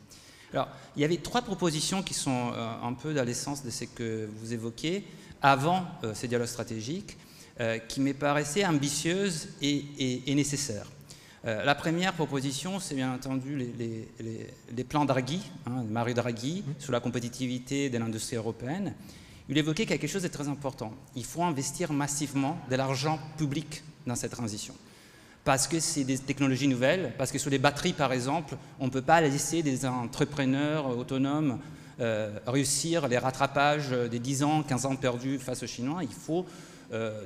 Alors, il y avait 3 propositions qui sont un peu dans l'essence de ce que vous évoquez avant ces dialogues stratégiques, qui me paraissaient ambitieuses et nécessaires. La première proposition, c'est bien entendu les plans Draghi, Mario Draghi, sur la compétitivité de l'industrie européenne. Il évoquait quelque chose de très important. Il faut investir massivement de l'argent public dans cette transition. Parce que c'est des technologies nouvelles, parce que sur les batteries, par exemple, on ne peut pas laisser des entrepreneurs autonomes réussir les rattrapages des 10 ans, 15 ans perdus face aux Chinois. Il faut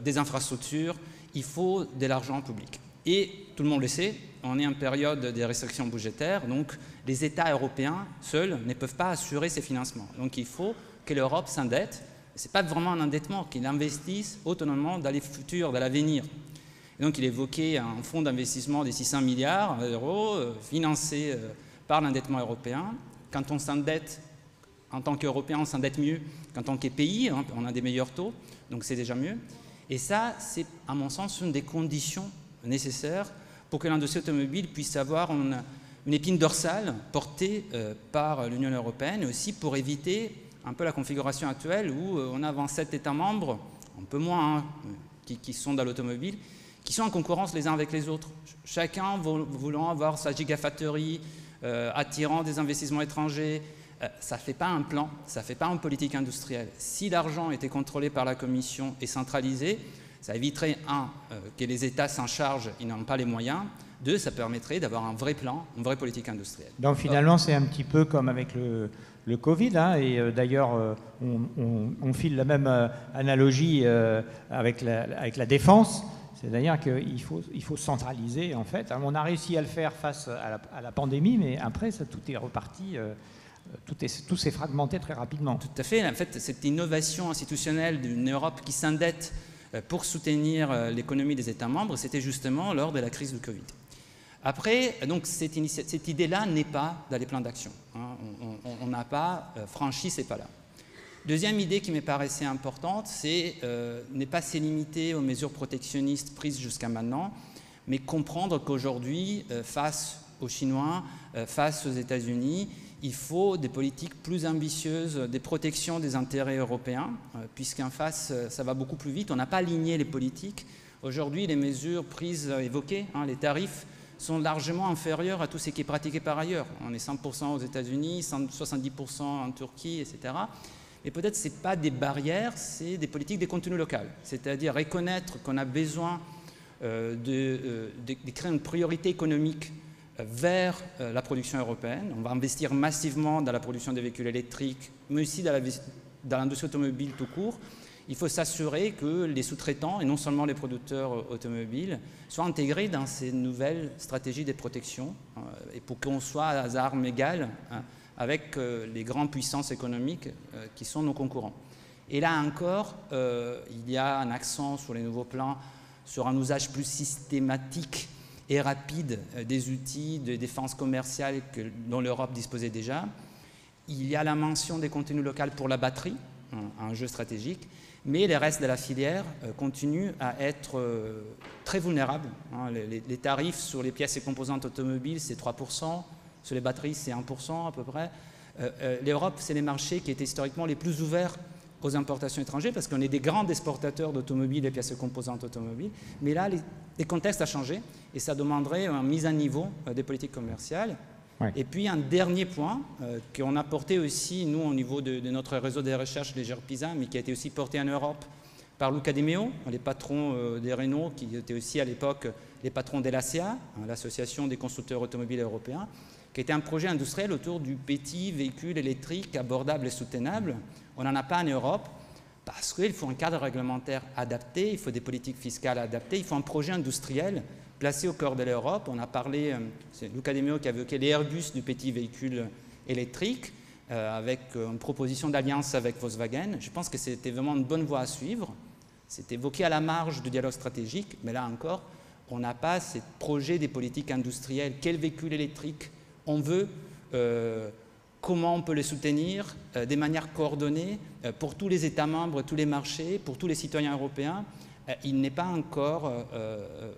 des infrastructures, il faut de l'argent public. Et tout le monde le sait, on est en période de restrictions budgétaires, donc les États européens seuls ne peuvent pas assurer ces financements. Donc il faut que l'Europe s'endette. Ce n'est pas vraiment un endettement, qu'il investisse autonomement dans les futurs, dans l'avenir. Et donc il évoquait un fonds d'investissement de 600 milliards d'euros financé par l'endettement européen. Quand on s'endette, en tant qu'Européen, on s'endette mieux qu'en tant que pays, on a des meilleurs taux, donc c'est déjà mieux. Et ça, c'est à mon sens une des conditions nécessaires pour que l'industrie automobile puisse avoir une épine dorsale portée par l'Union européenne, et aussi pour éviter un peu la configuration actuelle où on a 27 États membres, un peu moins, qui sont dans l'automobile, qui sont en concurrence les uns avec les autres. Chacun voulant avoir sa gigafactory, attirant des investissements étrangers. Ça ne fait pas un plan, ça ne fait pas une politique industrielle. Si l'argent était contrôlé par la Commission et centralisé, ça éviterait, que les États s'en chargent, ils n'ont pas les moyens. 2, ça permettrait d'avoir un vrai plan, une vraie politique industrielle. Donc finalement, c'est un petit peu comme avec le Covid, et d'ailleurs, on file la même analogie avec la défense. C'est-à-dire qu'il faut centraliser, en fait. On a réussi à le faire face à la pandémie, mais après, tout est reparti, tout s'est fragmenté très rapidement. Tout à fait. En fait, cette innovation institutionnelle d'une Europe qui s'endette pour soutenir l'économie des États membres, c'était justement lors de la crise du Covid. Après, donc, cette idée-là n'est pas dans les plans d'action. On n'a pas franchi ces pas-là. Deuxième idée qui me paraissait importante, c'est ne pas se limiter aux mesures protectionnistes prises jusqu'à maintenant, mais comprendre qu'aujourd'hui, face aux Chinois, face aux États-Unis, il faut des politiques plus ambitieuses, des protections des intérêts européens, puisqu'en face, ça va beaucoup plus vite. On n'a pas aligné les politiques. Aujourd'hui, les mesures prises, évoquées, les tarifs, sont largement inférieurs à tout ce qui est pratiqué par ailleurs. On est 100% aux États-Unis, 70% en Turquie, etc. Et peut-être ce n'est pas des barrières, c'est des politiques de contenu local. C'est-à-dire reconnaître qu'on a besoin de créer une priorité économique vers la production européenne. On va investir massivement dans la production des véhicules électriques, mais aussi dans l'industrie automobile tout court. Il faut s'assurer que les sous-traitants, et non seulement les producteurs automobiles, soient intégrés dans ces nouvelles stratégies de protection, et pour qu'on soit à armes égales avec les grandes puissances économiques qui sont nos concurrents. Et là encore, il y a un accent sur les nouveaux plans, sur un usage plus systématique et rapide des outils de défense commerciale dont l'Europe disposait déjà. Il y a la mention des contenus locaux pour la batterie, un jeu stratégique, mais les restes de la filière continuent à être très vulnérables. Les tarifs sur les pièces et composantes automobiles, c'est 3%, sur les batteries, c'est 1% à peu près. L'Europe, c'est les marchés qui étaient historiquement les plus ouverts aux importations étrangères, parce qu'on est des grands exportateurs d'automobiles et pièces et composantes automobiles. Mais là, les contextes ont changé, et ça demanderait une mise à niveau des politiques commerciales. Ouais. Et puis un dernier point qu'on a porté aussi, nous, au niveau de notre réseau de recherche, les GERPISA, mais qui a été aussi porté en Europe par Luca De Meo, les patrons des Renault, qui étaient aussi à l'époque les patrons de l'ACEA, l'Association des constructeurs automobiles européens, qui était un projet industriel autour du petit véhicule électrique abordable et soutenable. On n'en a pas en Europe parce qu'il faut un cadre réglementaire adapté, il faut des politiques fiscales adaptées, il faut un projet industriel placé au cœur de l'Europe. On a parlé, c'est Luca De Meo qui a évoqué les Airbus du petit véhicule électrique, avec une proposition d'alliance avec Volkswagen. Je pense que c'était vraiment une bonne voie à suivre. C'est évoqué à la marge du dialogue stratégique, mais là encore, on n'a pas ce projet des politiques industrielles. Quel véhicule électrique on veut, comment on peut les soutenir de manière coordonnée pour tous les États membres, tous les marchés, pour tous les citoyens européens. Il n'est pas encore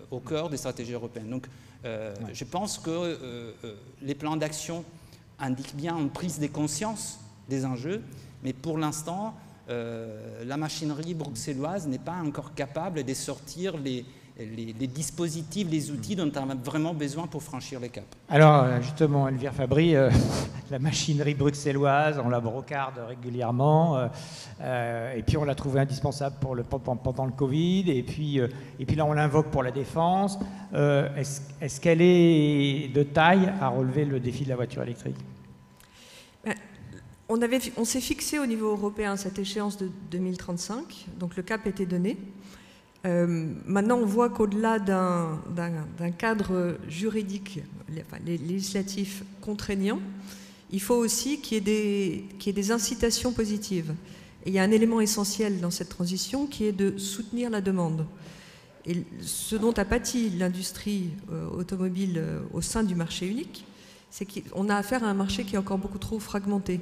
au cœur des stratégies européennes. Donc, je pense que les plans d'action indique bien une prise de conscience des enjeux, mais pour l'instant, la machinerie bruxelloise n'est pas encore capable de sortir les dispositifs, les outils dont on a vraiment besoin pour franchir les caps. Alors justement, Elvire Fabry, la machinerie bruxelloise, on la brocarde régulièrement, et puis on l'a trouvée indispensable pendant le Covid, et puis là on l'invoque pour la défense. Est-ce qu'elle est de taille à relever le défi de la voiture électrique ? On s'est fixé au niveau européen cette échéance de 2035, donc le cap était donné. Maintenant, on voit qu'au-delà d'un cadre juridique, législatif contraignant, il faut aussi qu'il y ait des incitations positives. Et il y a un élément essentiel dans cette transition qui est de soutenir la demande. Et ce dont a pâti l'industrie automobile au sein du marché unique, c'est qu'on a affaire à un marché qui est encore beaucoup trop fragmenté.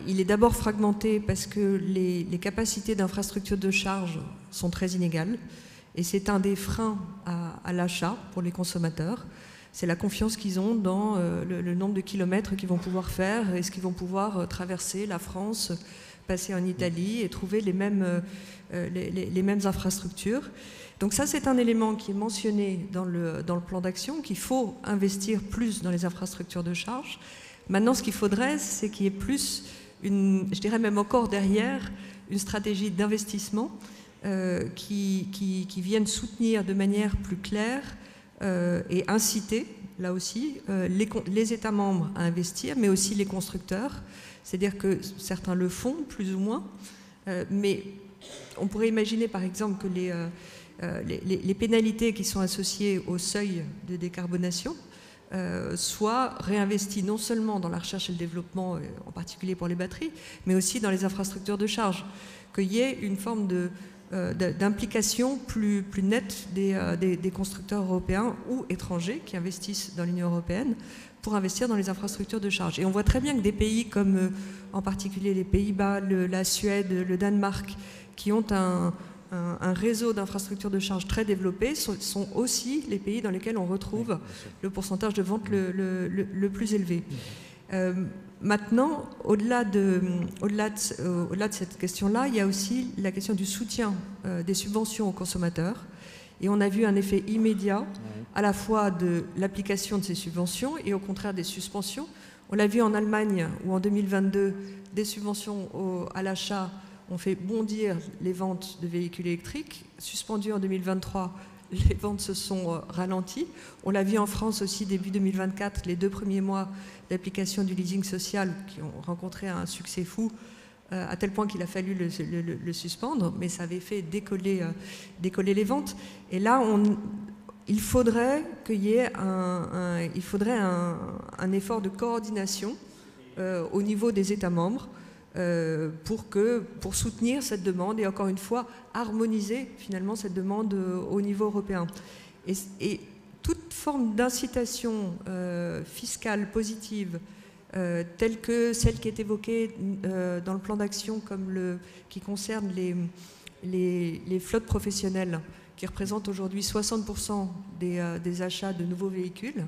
Il est d'abord fragmenté parce que les capacités d'infrastructure de charge sont très inégales et c'est un des freins à l'achat pour les consommateurs. C'est la confiance qu'ils ont dans le nombre de kilomètres qu'ils vont pouvoir faire, est-ce qu'ils vont pouvoir traverser la France, passer en Italie et trouver les mêmes infrastructures. Donc ça, c'est un élément qui est mentionné dans le plan d'action, qu'il faut investir plus dans les infrastructures de charge. Maintenant, ce qu'il faudrait, c'est qu'il y ait plus, je dirais même encore derrière, une stratégie d'investissement qui vienne soutenir de manière plus claire et inciter, là aussi, les États membres à investir, mais aussi les constructeurs. C'est-à-dire que certains le font, plus ou moins, mais on pourrait imaginer, par exemple, que les pénalités qui sont associées au seuil de décarbonation soit réinvesti non seulement dans la recherche et le développement, en particulier pour les batteries, mais aussi dans les infrastructures de charge, qu'il y ait une forme d'implication plus nette des constructeurs européens ou étrangers qui investissent dans l'Union européenne pour investir dans les infrastructures de charge. Et on voit très bien que des pays comme en particulier les Pays-Bas, la Suède, le Danemark, qui ont un réseau d'infrastructures de charge très développé, sont aussi les pays dans lesquels on retrouve le pourcentage de vente le plus élevé. Maintenant, au-delà de cette question-là, il y a aussi la question du soutien des subventions aux consommateurs. Et on a vu un effet immédiat à la fois de l'application de ces subventions et au contraire des suspensions. On l'a vu en Allemagne où en 2022, des subventions à l'achat ont fait bondir les ventes de véhicules électriques. Suspendues en 2023, les ventes se sont ralenties. On l'a vu en France aussi début 2024, les 2 premiers mois d'application du leasing social qui ont rencontré un succès fou, à tel point qu'il a fallu le suspendre, mais ça avait fait décoller les ventes. Et là, il faudrait qu'il y ait un effort de coordination au niveau des États membres pour soutenir cette demande et encore une fois harmoniser finalement cette demande au niveau européen. Et toute forme d'incitation fiscale positive telle que celle qui est évoquée dans le plan d'action qui concerne les flottes professionnelles qui représentent aujourd'hui 60% des achats de nouveaux véhicules,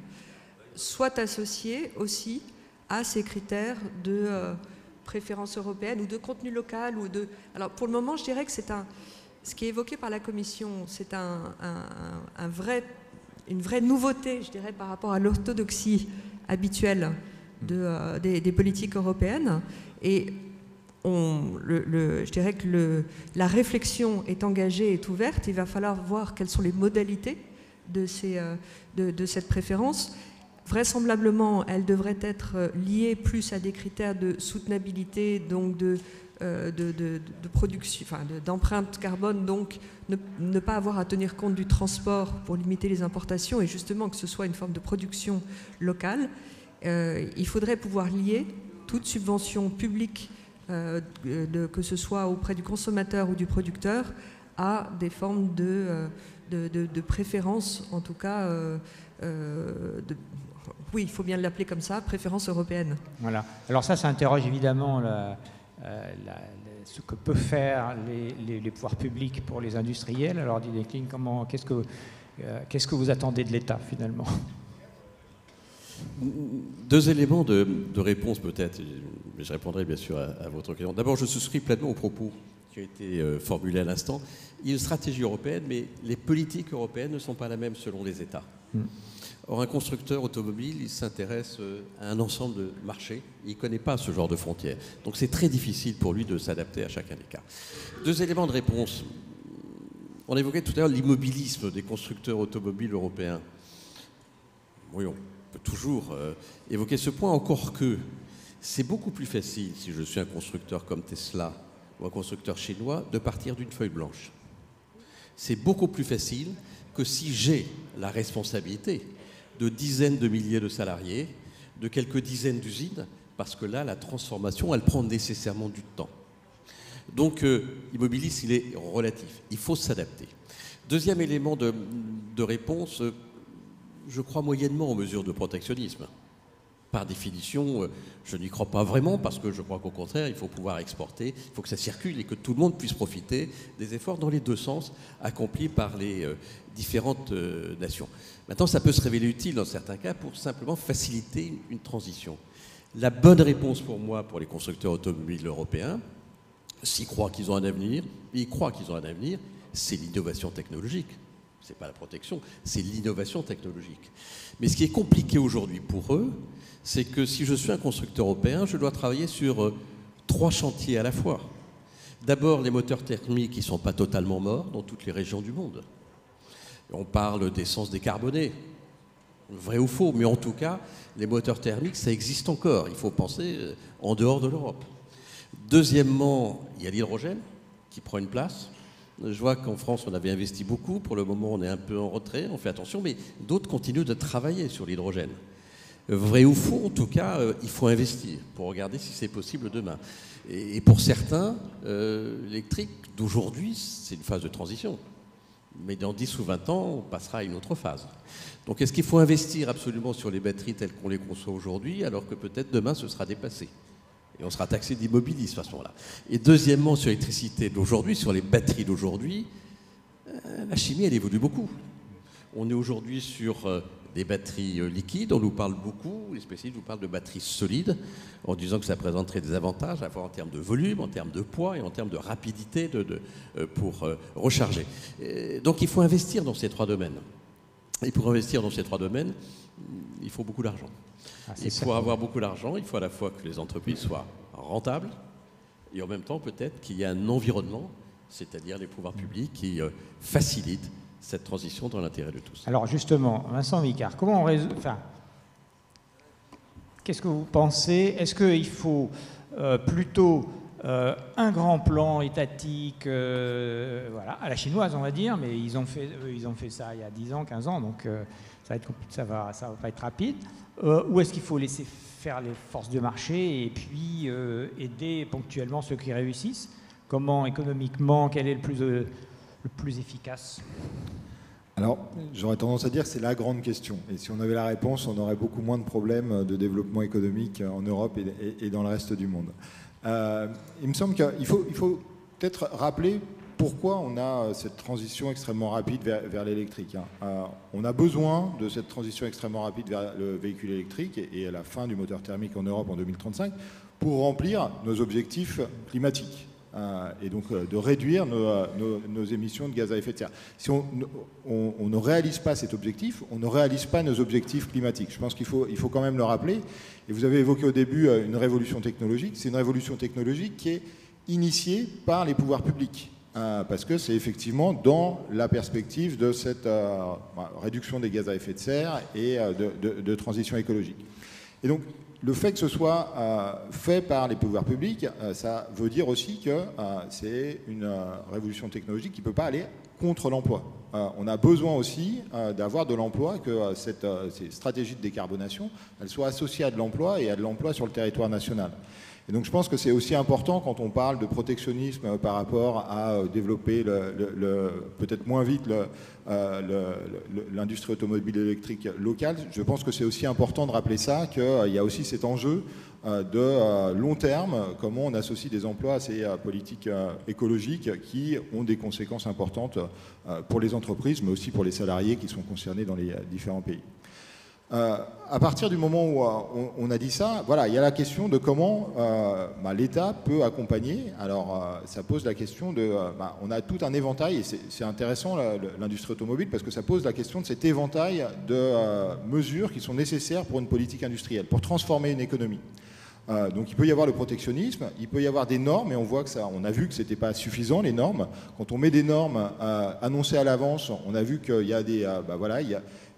soit associée aussi à ces critères de préférence européenne ou de contenu local Alors pour le moment, je dirais que ce qui est évoqué par la Commission, c'est une vraie nouveauté, je dirais, par rapport à l'orthodoxie habituelle des politiques européennes. Et je dirais que la réflexion est engagée, est ouverte. Il va falloir voir quelles sont les modalités de cette préférence. Vraisemblablement, elle devrait être liée plus à des critères de soutenabilité, donc de production, d'empreinte carbone, donc ne pas avoir à tenir compte du transport pour limiter les importations et justement que ce soit une forme de production locale. Il faudrait pouvoir lier toute subvention publique, que ce soit auprès du consommateur ou du producteur, à des formes de préférence, en tout cas, oui, il faut bien l'appeler comme ça, préférence européenne. Voilà. Alors ça interroge évidemment ce que peuvent faire les pouvoirs publics pour les industriels. Alors Didier Kling, qu'est-ce que vous attendez de l'État finalement ? Deux éléments de réponse peut-être, mais je répondrai bien sûr à votre question. D'abord, je souscris pleinement aux propos qui ont été formulés à l'instant. Il y a une stratégie européenne, mais les politiques européennes ne sont pas les mêmes selon les États. Or, un constructeur automobile, il s'intéresse à un ensemble de marchés. Il ne connaît pas ce genre de frontières. Donc, c'est très difficile pour lui de s'adapter à chacun des cas. Deux éléments de réponse. On évoquait tout à l'heure l'immobilisme des constructeurs automobiles européens. Oui, on peut toujours évoquer ce point, encore que c'est beaucoup plus facile, si je suis un constructeur comme Tesla ou un constructeur chinois, de partir d'une feuille blanche. C'est beaucoup plus facile que si j'ai la responsabilité de dizaines de milliers de salariés, de quelques dizaines d'usines, parce que là, la transformation, elle prend nécessairement du temps. Donc, l'immobilisme, il est relatif. Il faut s'adapter. Deuxième élément de réponse, je crois moyennement aux mesures de protectionnisme. Par définition, je n'y crois pas vraiment, parce que je crois qu'au contraire, il faut pouvoir exporter, il faut que ça circule et que tout le monde puisse profiter des efforts dans les deux sens accomplis par les différentes nations. Maintenant, ça peut se révéler utile dans certains cas pour simplement faciliter une transition. La bonne réponse pour moi, pour les constructeurs automobiles européens, s'ils croient qu'ils ont un avenir, c'est l'innovation technologique. Ce n'est pas la protection, c'est l'innovation technologique. Mais ce qui est compliqué aujourd'hui pour eux, c'est que si je suis un constructeur européen, je dois travailler sur 3 chantiers à la fois. D'abord, les moteurs thermiques qui ne sont pas totalement morts dans toutes les régions du monde. On parle d'essence décarbonée, vrai ou faux, mais en tout cas, les moteurs thermiques, ça existe encore. Il faut penser en dehors de l'Europe. Deuxièmement, il y a l'hydrogène qui prend une place. Je vois qu'en France, on avait investi beaucoup. Pour le moment, on est un peu en retrait, on fait attention, mais d'autres continuent de travailler sur l'hydrogène. Vrai ou faux, en tout cas, il faut investir pour regarder si c'est possible demain. Et pour certains, l'électrique d'aujourd'hui, c'est une phase de transition. Mais dans 10 ou 20 ans, on passera à une autre phase. Donc est-ce qu'il faut investir absolument sur les batteries telles qu'on les conçoit aujourd'hui, alors que peut-être demain, ce sera dépassé ? Et on sera taxé d'immobilisme à ce moment-là. Et deuxièmement, sur l'électricité d'aujourd'hui, sur les batteries d'aujourd'hui, la chimie, elle évolue beaucoup. On est aujourd'hui sur des batteries liquides, on nous parle beaucoup, les spécialistes nous parlent de batteries solides, en disant que ça présenterait des avantages, à la fois en termes de volume, en termes de poids et en termes de rapidité pour recharger. Donc il faut investir dans ces 3 domaines. Et pour investir dans ces 3 domaines, il faut beaucoup d'argent. Il faut avoir beaucoup d'argent, il faut à la fois que les entreprises soient rentables et en même temps peut-être qu'il y ait un environnement, c'est-à-dire les pouvoirs publics qui facilitent cette transition dans l'intérêt de tous. Alors justement, Vincent Vicard, comment on résout... qu'est-ce que vous pensez? Est-ce qu'il faut plutôt un grand plan étatique, voilà, à la chinoise on va dire, mais ils ont fait ça il y a 10 ans, 15 ans, donc ça va pas être rapide. Ou est-ce qu'il faut laisser faire les forces de marché et puis aider ponctuellement ceux qui réussissent? Comment économiquement, quel est le plus efficace? Alors, j'aurais tendance à dire que c'est la grande question. Et si on avait la réponse, on aurait beaucoup moins de problèmes de développement économique en Europe et dans le reste du monde. Il me semble qu'il faut peut-être rappeler pourquoi on a cette transition extrêmement rapide vers l'électrique. On a besoin de cette transition extrêmement rapide vers le véhicule électrique et à la fin du moteur thermique en Europe en 2035 pour remplir nos objectifs climatiques. Et donc de réduire nos émissions de gaz à effet de serre. Si on ne réalise pas cet objectif, on ne réalise pas nos objectifs climatiques. Je pense qu'il faut quand même le rappeler. Et vous avez évoqué au début une révolution technologique. C'est une révolution technologique qui est initiée par les pouvoirs publics. Parce que c'est effectivement dans la perspective de cette réduction des gaz à effet de serre et de transition écologique. Et donc, le fait que ce soit fait par les pouvoirs publics, ça veut dire aussi que c'est une révolution technologique qui ne peut pas aller contre l'emploi. On a besoin aussi d'avoir de l'emploi, que ces stratégies de décarbonation, elles soient associées à de l'emploi et à de l'emploi sur le territoire national. Et donc je pense que c'est aussi important quand on parle de protectionnisme par rapport à développer peut-être moins vite l'industrie automobile électrique locale. Je pense que c'est aussi important de rappeler ça, qu'il y a aussi cet enjeu de long terme, comment on associe des emplois à ces politiques écologiques qui ont des conséquences importantes pour les entreprises, mais aussi pour les salariés qui sont concernés dans les différents pays. À partir du moment où on a dit ça, voilà, il y a la question de comment l'État peut accompagner. Alors, ça pose la question de... on a tout un éventail, et c'est intéressant, l'industrie automobile, parce que ça pose la question de cet éventail de mesures qui sont nécessaires pour une politique industrielle, pour transformer une économie. Donc il peut y avoir le protectionnisme, il peut y avoir des normes, et on voit que ça, on a vu que c'était pas suffisant, les normes. Quand on met des normes annoncées à l'avance, on a vu qu'il y a des,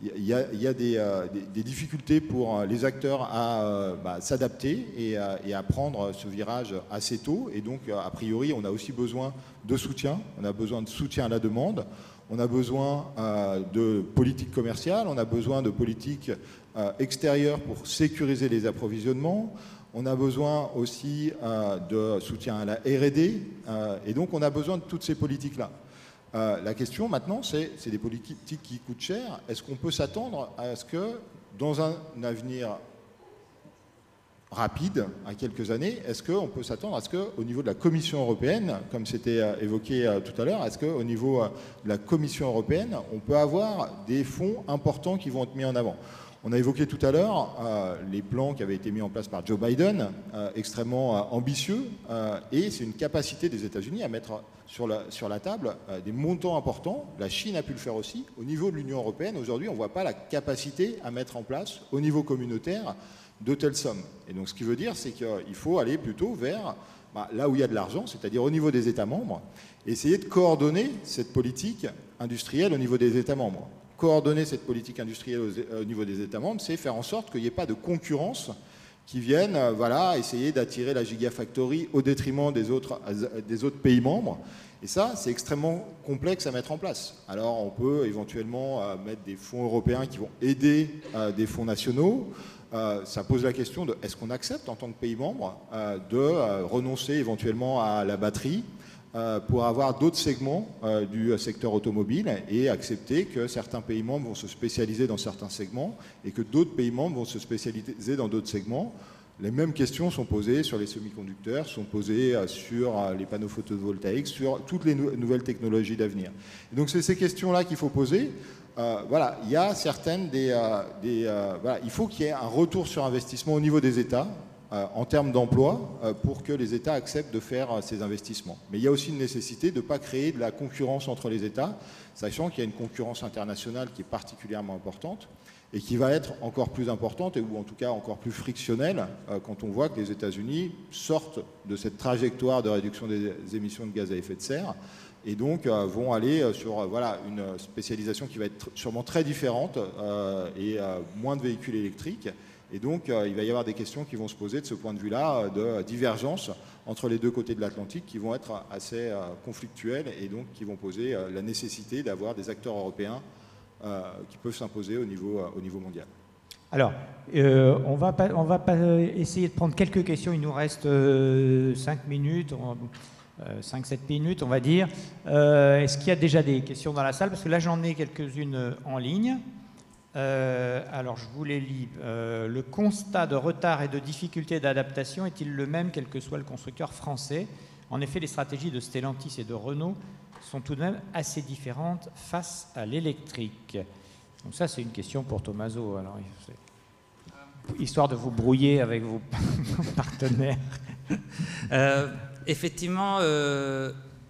il y a des difficultés pour les acteurs à s'adapter et à prendre ce virage assez tôt. Et donc, a priori, on a aussi besoin de soutien. On a besoin de soutien à la demande. On a besoin de politique commerciale. On a besoin de politique extérieure pour sécuriser les approvisionnements. On a besoin aussi de soutien à la R&D. Et donc, on a besoin de toutes ces politiques-là. La question maintenant, c'est des politiques qui coûtent cher. Est-ce qu'on peut s'attendre à ce que, dans un avenir rapide, à quelques années, est-ce qu'on peut s'attendre à ce qu'au niveau de la Commission européenne, comme c'était évoqué tout à l'heure, est-ce qu'au niveau de la Commission européenne, on peut avoir des fonds importants qui vont être mis en avant ? On a évoqué tout à l'heure les plans qui avaient été mis en place par Joe Biden, extrêmement ambitieux, et c'est une capacité des États-Unis à mettre sur la table des montants importants. La Chine a pu le faire aussi. Au niveau de l'Union européenne, aujourd'hui, on ne voit pas la capacité à mettre en place, au niveau communautaire, de telles sommes. Et donc, ce qui veut dire, c'est qu'il faut aller plutôt vers là où il y a de l'argent, c'est-à-dire au niveau des États membres, et essayer de coordonner cette politique industrielle au niveau des États membres. Coordonner cette politique industrielle au niveau des États membres, c'est faire en sorte qu'il n'y ait pas de concurrence qui vienne essayer d'attirer la gigafactory au détriment des autres pays membres. Et ça, c'est extrêmement complexe à mettre en place. Alors, on peut éventuellement mettre des fonds européens qui vont aider des fonds nationaux. Ça pose la question de est-ce qu'on accepte en tant que pays membre de renoncer éventuellement à la batterie pour avoir d'autres segments du secteur automobile et accepter que certains pays membres vont se spécialiser dans certains segments et que d'autres pays membres vont se spécialiser dans d'autres segments. Les mêmes questions sont posées sur les semi-conducteurs, sont posées sur les panneaux photovoltaïques, sur toutes les nouvelles technologies d'avenir. Donc c'est ces questions-là qu'il faut poser. Il y a certaines il faut qu'il y ait un retour sur investissement au niveau des États, en termes d'emploi, pour que les États acceptent de faire ces investissements. Mais il y a aussi une nécessité de ne pas créer de la concurrence entre les États, sachant qu'il y a une concurrence internationale qui est particulièrement importante et qui va être encore plus importante, ou en tout cas encore plus frictionnelle, quand on voit que les États-Unis sortent de cette trajectoire de réduction des émissions de gaz à effet de serre et donc vont aller sur une spécialisation qui va être sûrement très différente et moins de véhicules électriques. Et donc, il va y avoir des questions qui vont se poser de ce point de vue-là, de divergence entre les deux côtés de l'Atlantique qui vont être assez conflictuelles et donc qui vont poser la nécessité d'avoir des acteurs européens qui peuvent s'imposer au niveau mondial. Alors, on va essayer de prendre quelques questions. Il nous reste 5 minutes, 5-7 minutes, on va dire. Est-ce qu'il y a déjà des questions dans la salle? Parce que là, j'en ai quelques-unes en ligne. Alors, je vous les lis. Le constat de retard et de difficulté d'adaptation est-il le même quel que soit le constructeur français? En effet, les stratégies de Stellantis et de Renault sont tout de même assez différentes face à l'électrique. Donc ça, c'est une question pour Tommaso. Alors, histoire de vous brouiller avec vos partenaires. Effectivement,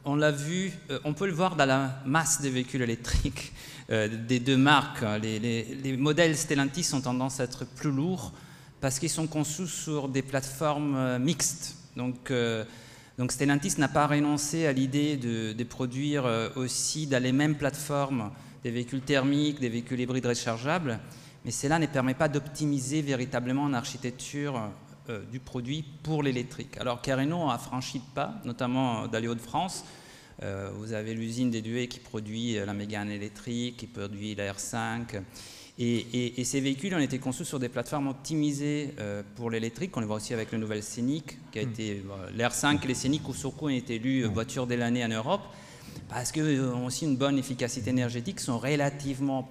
on l'a vu, on peut le voir dans la masse des véhicules électriques des deux marques. Les modèles Stellantis ont tendance à être plus lourds parce qu'ils sont conçus sur des plateformes mixtes. Donc Stellantis n'a pas renoncé à l'idée de produire aussi dans les mêmes plateformes des véhicules thermiques, des véhicules hybrides rechargeables, mais cela ne permet pas d'optimiser véritablement l'architecture du produit pour l'électrique. Alors Renault a franchi le pas, notamment dans les Hauts-de-France. Vous avez l'usine des Duets qui produit la Mégane électrique, qui produit la R5. Et ces véhicules ont été conçus sur des plateformes optimisées pour l'électrique. On le voit aussi avec le nouvel Scénic, qui a été l'R5 et les Scénic Surcoût ont été élus voiture de l'année en Europe, parce qu'ils ont aussi une bonne efficacité énergétique, sont relativement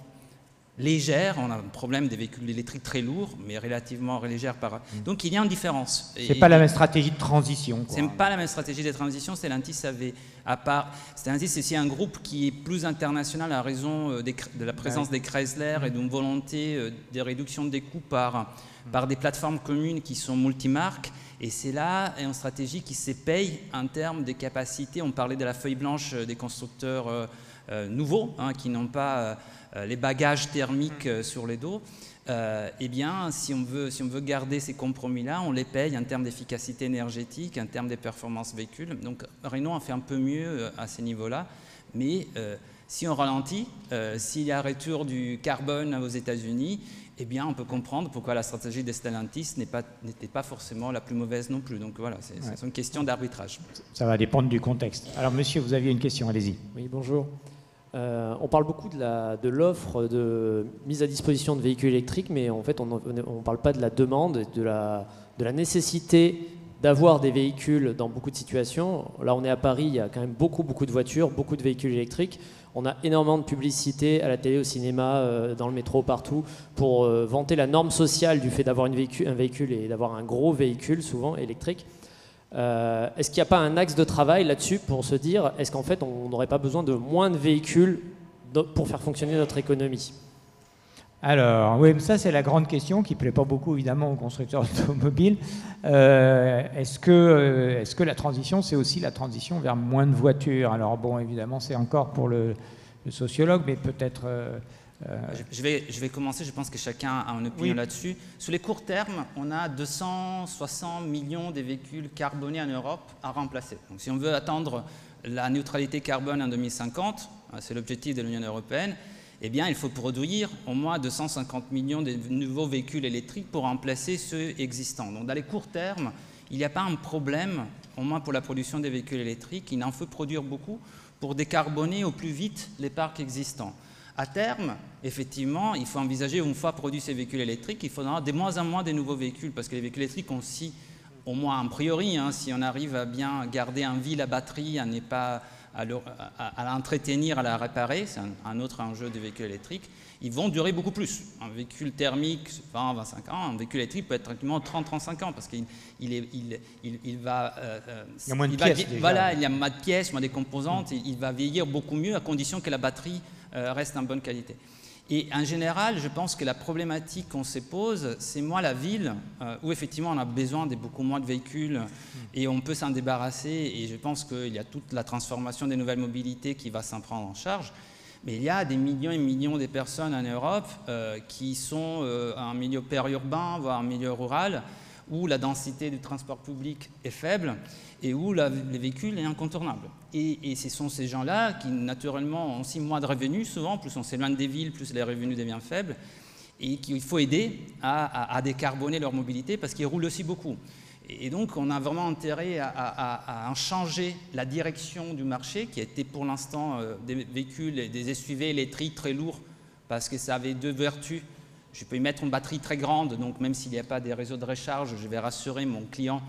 légère. On a un problème des véhicules électriques très lourds, mais relativement légères. Donc il y a une différence. C'est pas la même stratégie de transition. C'est pas la même stratégie de transition. Stellantis avait, à part, Stellantis c'est aussi un groupe qui est plus international à raison de la présence des Chrysler et d'une volonté de réduction des coûts par des plateformes communes qui sont multimarques. Et c'est là une stratégie qui se paye en termes de capacités. On parlait de la feuille blanche des constructeurs nouveaux, qui n'ont pas les bagages thermiques sur les dos. Eh bien, si on veut garder ces compromis-là, on les paye en termes d'efficacité énergétique, en termes de performances véhicules. Donc Renault a fait un peu mieux à ces niveaux-là. Mais si on ralentit, s'il y a retour du carbone aux États-Unis, eh bien, on peut comprendre pourquoi la stratégie de Stellantis n'était pas forcément la plus mauvaise non plus. Donc voilà, c'est une question d'arbitrage. Ça va dépendre du contexte. Alors, monsieur, vous aviez une question, allez-y. Oui, bonjour. On parle beaucoup de l'offre de mise à disposition de véhicules électriques, mais en fait, on ne parle pas de la demande, de la nécessité d'avoir des véhicules dans beaucoup de situations. Là, on est à Paris, il y a quand même beaucoup de voitures, beaucoup de véhicules électriques. On a énormément de publicité à la télé, au cinéma, dans le métro, partout, pour vanter la norme sociale du fait d'avoir un véhicule et d'avoir un gros véhicule, souvent électrique. Est-ce qu'il n'y a pas un axe de travail là-dessus pour se dire, est-ce qu'en fait, on n'aurait pas besoin de moins de véhicules pour faire fonctionner notre économie ? Alors, oui, ça c'est la grande question qui ne plaît pas beaucoup évidemment aux constructeurs automobiles. Est-ce que la transition, c'est aussi la transition vers moins de voitures? Alors bon, évidemment, c'est encore pour le sociologue, mais peut-être... Je vais commencer, je pense que chacun a une opinion là-dessus. Sur les courts termes, on a 260 millions de véhicules carbonés en Europe à remplacer. Donc si on veut atteindre la neutralité carbone en 2050, c'est l'objectif de l'Union européenne, eh bien, il faut produire au moins 250 millions de nouveaux véhicules électriques pour remplacer ceux existants. Donc, dans les courts termes, il n'y a pas un problème, au moins pour la production des véhicules électriques. Il en faut produire beaucoup pour décarboner au plus vite les parcs existants. À terme, effectivement, il faut envisager, une fois produits ces véhicules électriques, il faudra de moins en moins de nouveaux véhicules, parce que les véhicules électriques ont aussi, au moins a priori, si on arrive à bien garder en vie la batterie, à ne pas à l'entretenir, à la réparer, c'est un autre enjeu des véhicules électriques, ils vont durer beaucoup plus. Un véhicule thermique, 20, 25 ans, un véhicule électrique peut être tranquillement 30, 35 ans, parce qu'il va... il y a moins de pièces déjà. Voilà, il y a moins de pièces, moins de composantes, il va vieillir beaucoup mieux à condition que la batterie reste en bonne qualité. Et en général, je pense que la problématique qu'on se pose, c'est moins la ville, où effectivement on a besoin de beaucoup moins de véhicules et on peut s'en débarrasser. Et je pense qu'il y a toute la transformation des nouvelles mobilités qui va s'en prendre en charge. Mais il y a des millions et millions de personnes en Europe qui sont en milieu périurbain, voire en milieu rural, où la densité du transport public est faible et où le véhicule est incontournable. Et ce sont ces gens-là qui, naturellement, ont aussi moins de revenus, souvent, plus on s'éloigne des villes, plus les revenus deviennent faibles, et qu'il faut aider à décarboner leur mobilité parce qu'ils roulent aussi beaucoup. Et donc, on a vraiment intérêt à changer la direction du marché, qui était pour l'instant des véhicules et des SUV électriques très lourds, parce que ça avait deux vertus. Je peux y mettre une batterie très grande, donc même s'il n'y a pas des réseaux de recharge, je vais rassurer mon client.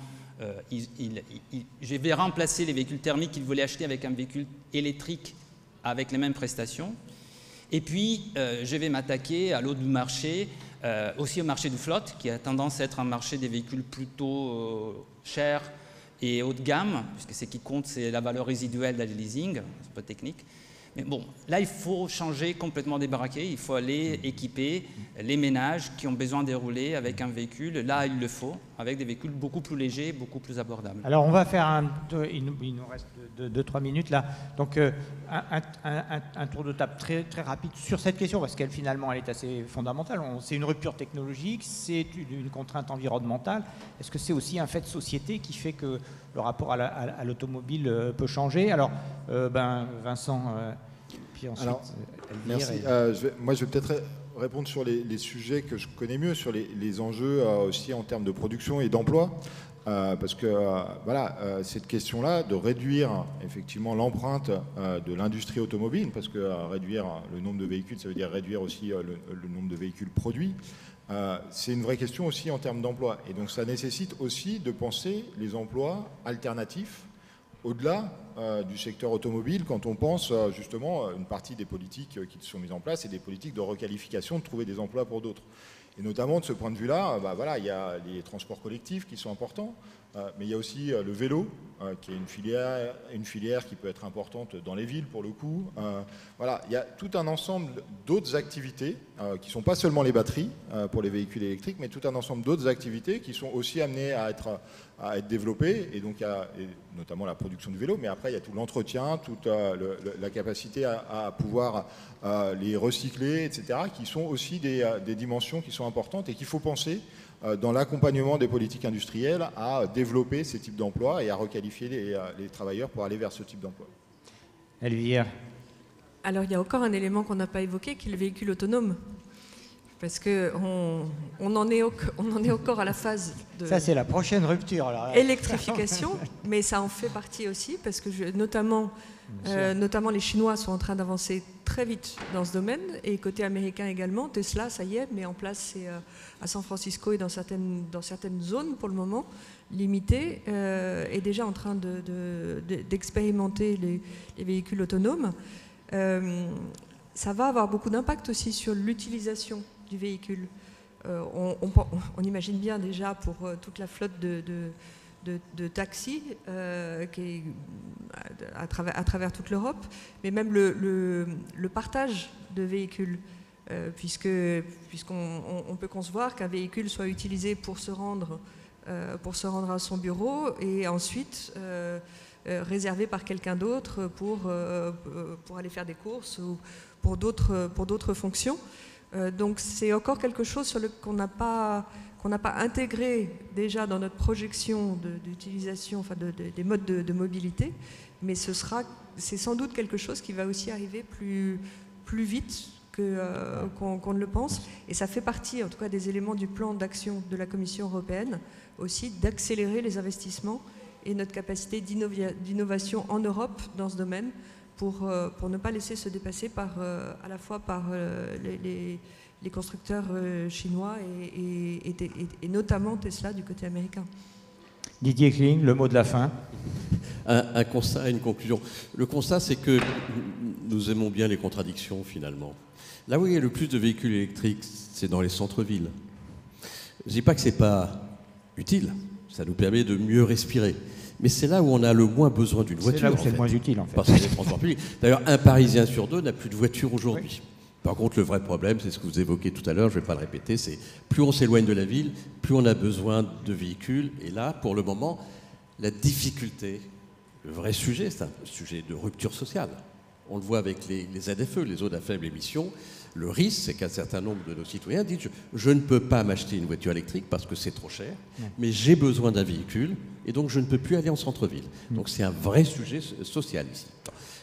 Je vais remplacer les véhicules thermiques qu'il voulait acheter avec un véhicule électrique avec les mêmes prestations. Et puis, je vais m'attaquer à l'autre du marché, aussi au marché du flotte, qui a tendance à être un marché des véhicules plutôt chers et haut de gamme, puisque ce qui compte, c'est la valeur résiduelle d'un leasing, c'est pas technique. Mais bon, là, il faut changer complètement des braquets. Il faut aller équiper les ménages qui ont besoin de rouler avec un véhicule. Là, il le faut, avec des véhicules beaucoup plus légers, beaucoup plus abordables. Alors, on va faire il nous reste 2-3 minutes là. Donc, un tour de table très, très rapide sur cette question, parce qu'elle, finalement, elle est assez fondamentale. C'est une rupture technologique, c'est une contrainte environnementale. Est-ce que c'est aussi un fait de société qui fait que le rapport à l'automobile peut changer? Alors, Vincent... Puis ensuite, alors, merci. Moi, je vais peut-être répondre sur les sujets que je connais mieux, sur les enjeux aussi en termes de production et d'emploi. Parce que cette question-là de réduire effectivement l'empreinte de l'industrie automobile, parce que réduire le nombre de véhicules, ça veut dire réduire aussi le nombre de véhicules produits, c'est une vraie question aussi en termes d'emploi. Et donc ça nécessite aussi de penser les emplois alternatifs au-delà du secteur automobile quand on pense justement une partie des politiques qui sont mises en place et des politiques de requalification, de trouver des emplois pour d'autres. Et notamment de ce point de vue-là, voilà, il y a les transports collectifs qui sont importants, mais il y a aussi le vélo, qui est une filière qui peut être importante dans les villes pour le coup. Voilà, il y a tout un ensemble d'autres activités qui ne sont pas seulement les batteries pour les véhicules électriques, mais tout un ensemble d'autres activités qui sont aussi amenées à être développées, et donc et notamment la production du vélo, mais après il y a tout l'entretien, toute la capacité à pouvoir les recycler, etc., qui sont aussi des dimensions qui sont importantes et qu'il faut penser dans l'accompagnement des politiques industrielles à développer ces types d'emplois et à requalifier les travailleurs pour aller vers ce type d'emploi. Elvire. Alors il y a encore un élément qu'on n'a pas évoqué, qui est le véhicule autonome. Parce qu'on en est encore à la phase de Ça, c'est la prochaine rupture. Alors. Électrification, mais ça en fait partie aussi, parce que notamment les Chinois sont en train d'avancer très vite dans ce domaine, et côté américain également, Tesla, ça y est, met en place à San Francisco et dans certaines zones pour le moment, limitées, est déjà en train d'expérimenter les véhicules autonomes. Ça va avoir beaucoup d'impact aussi sur l'utilisation du véhicule. On imagine bien déjà pour toute la flotte de taxis qui est à travers toute l'Europe, mais même le partage de véhicules, puisqu'on peut concevoir qu'un véhicule soit utilisé pour se rendre à son bureau et ensuite réservé par quelqu'un d'autre pour aller faire des courses ou pour d'autres fonctions. Donc c'est encore quelque chose qu'on n'a pas intégré déjà dans notre projection d'utilisation, enfin des modes de mobilité, mais c'est sans doute quelque chose qui va aussi arriver plus vite qu'on ne le pense, et ça fait partie en tout cas des éléments du plan d'action de la Commission européenne aussi, d'accélérer les investissements et notre capacité d'innovation en Europe dans ce domaine, pour ne pas laisser se dépasser à la fois par les constructeurs chinois et notamment Tesla du côté américain. Didier Kling, le mot de la fin. Un constat et une conclusion. Le constat, c'est que nous aimons bien les contradictions finalement. Là où il y a le plus de véhicules électriques, c'est dans les centres-villes. Je ne dis pas que ce n'est pas utile, ça nous permet de mieux respirer. Mais c'est là où on a le moins besoin d'une voiture. C'est là où c'est le moins utile, en fait. Parce que les transports publics. D'ailleurs, un Parisien sur deux n'a plus de voiture aujourd'hui. Oui. Par contre, le vrai problème, c'est ce que vous évoquez tout à l'heure, je ne vais pas le répéter, c'est plus on s'éloigne de la ville, plus on a besoin de véhicules. Et là, pour le moment, la difficulté, le vrai sujet, c'est un sujet de rupture sociale. On le voit avec les ZFE, les zones à faible émission. Le risque, c'est qu'un certain nombre de nos citoyens disent « je ne peux pas m'acheter une voiture électrique parce que c'est trop cher, mais j'ai besoin d'un véhicule et donc je ne peux plus aller en centre-ville ». Donc c'est un vrai sujet social ici.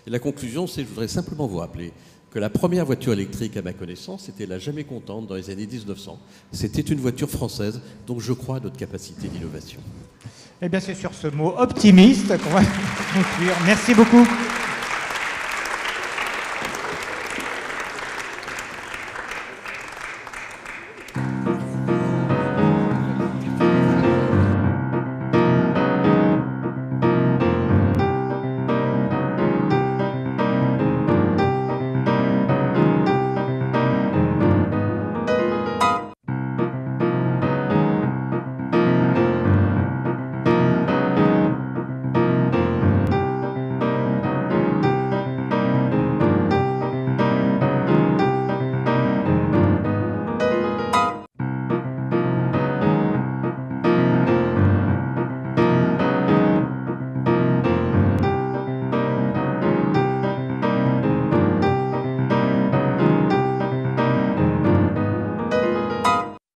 Et la conclusion, c'est que je voudrais simplement vous rappeler que la première voiture électrique, à ma connaissance, c'était la Jamais Contente dans les années 1900. C'était une voiture française, donc je crois à notre capacité d'innovation. Eh bien, c'est sur ce mot optimiste qu'on va conclure. Merci beaucoup.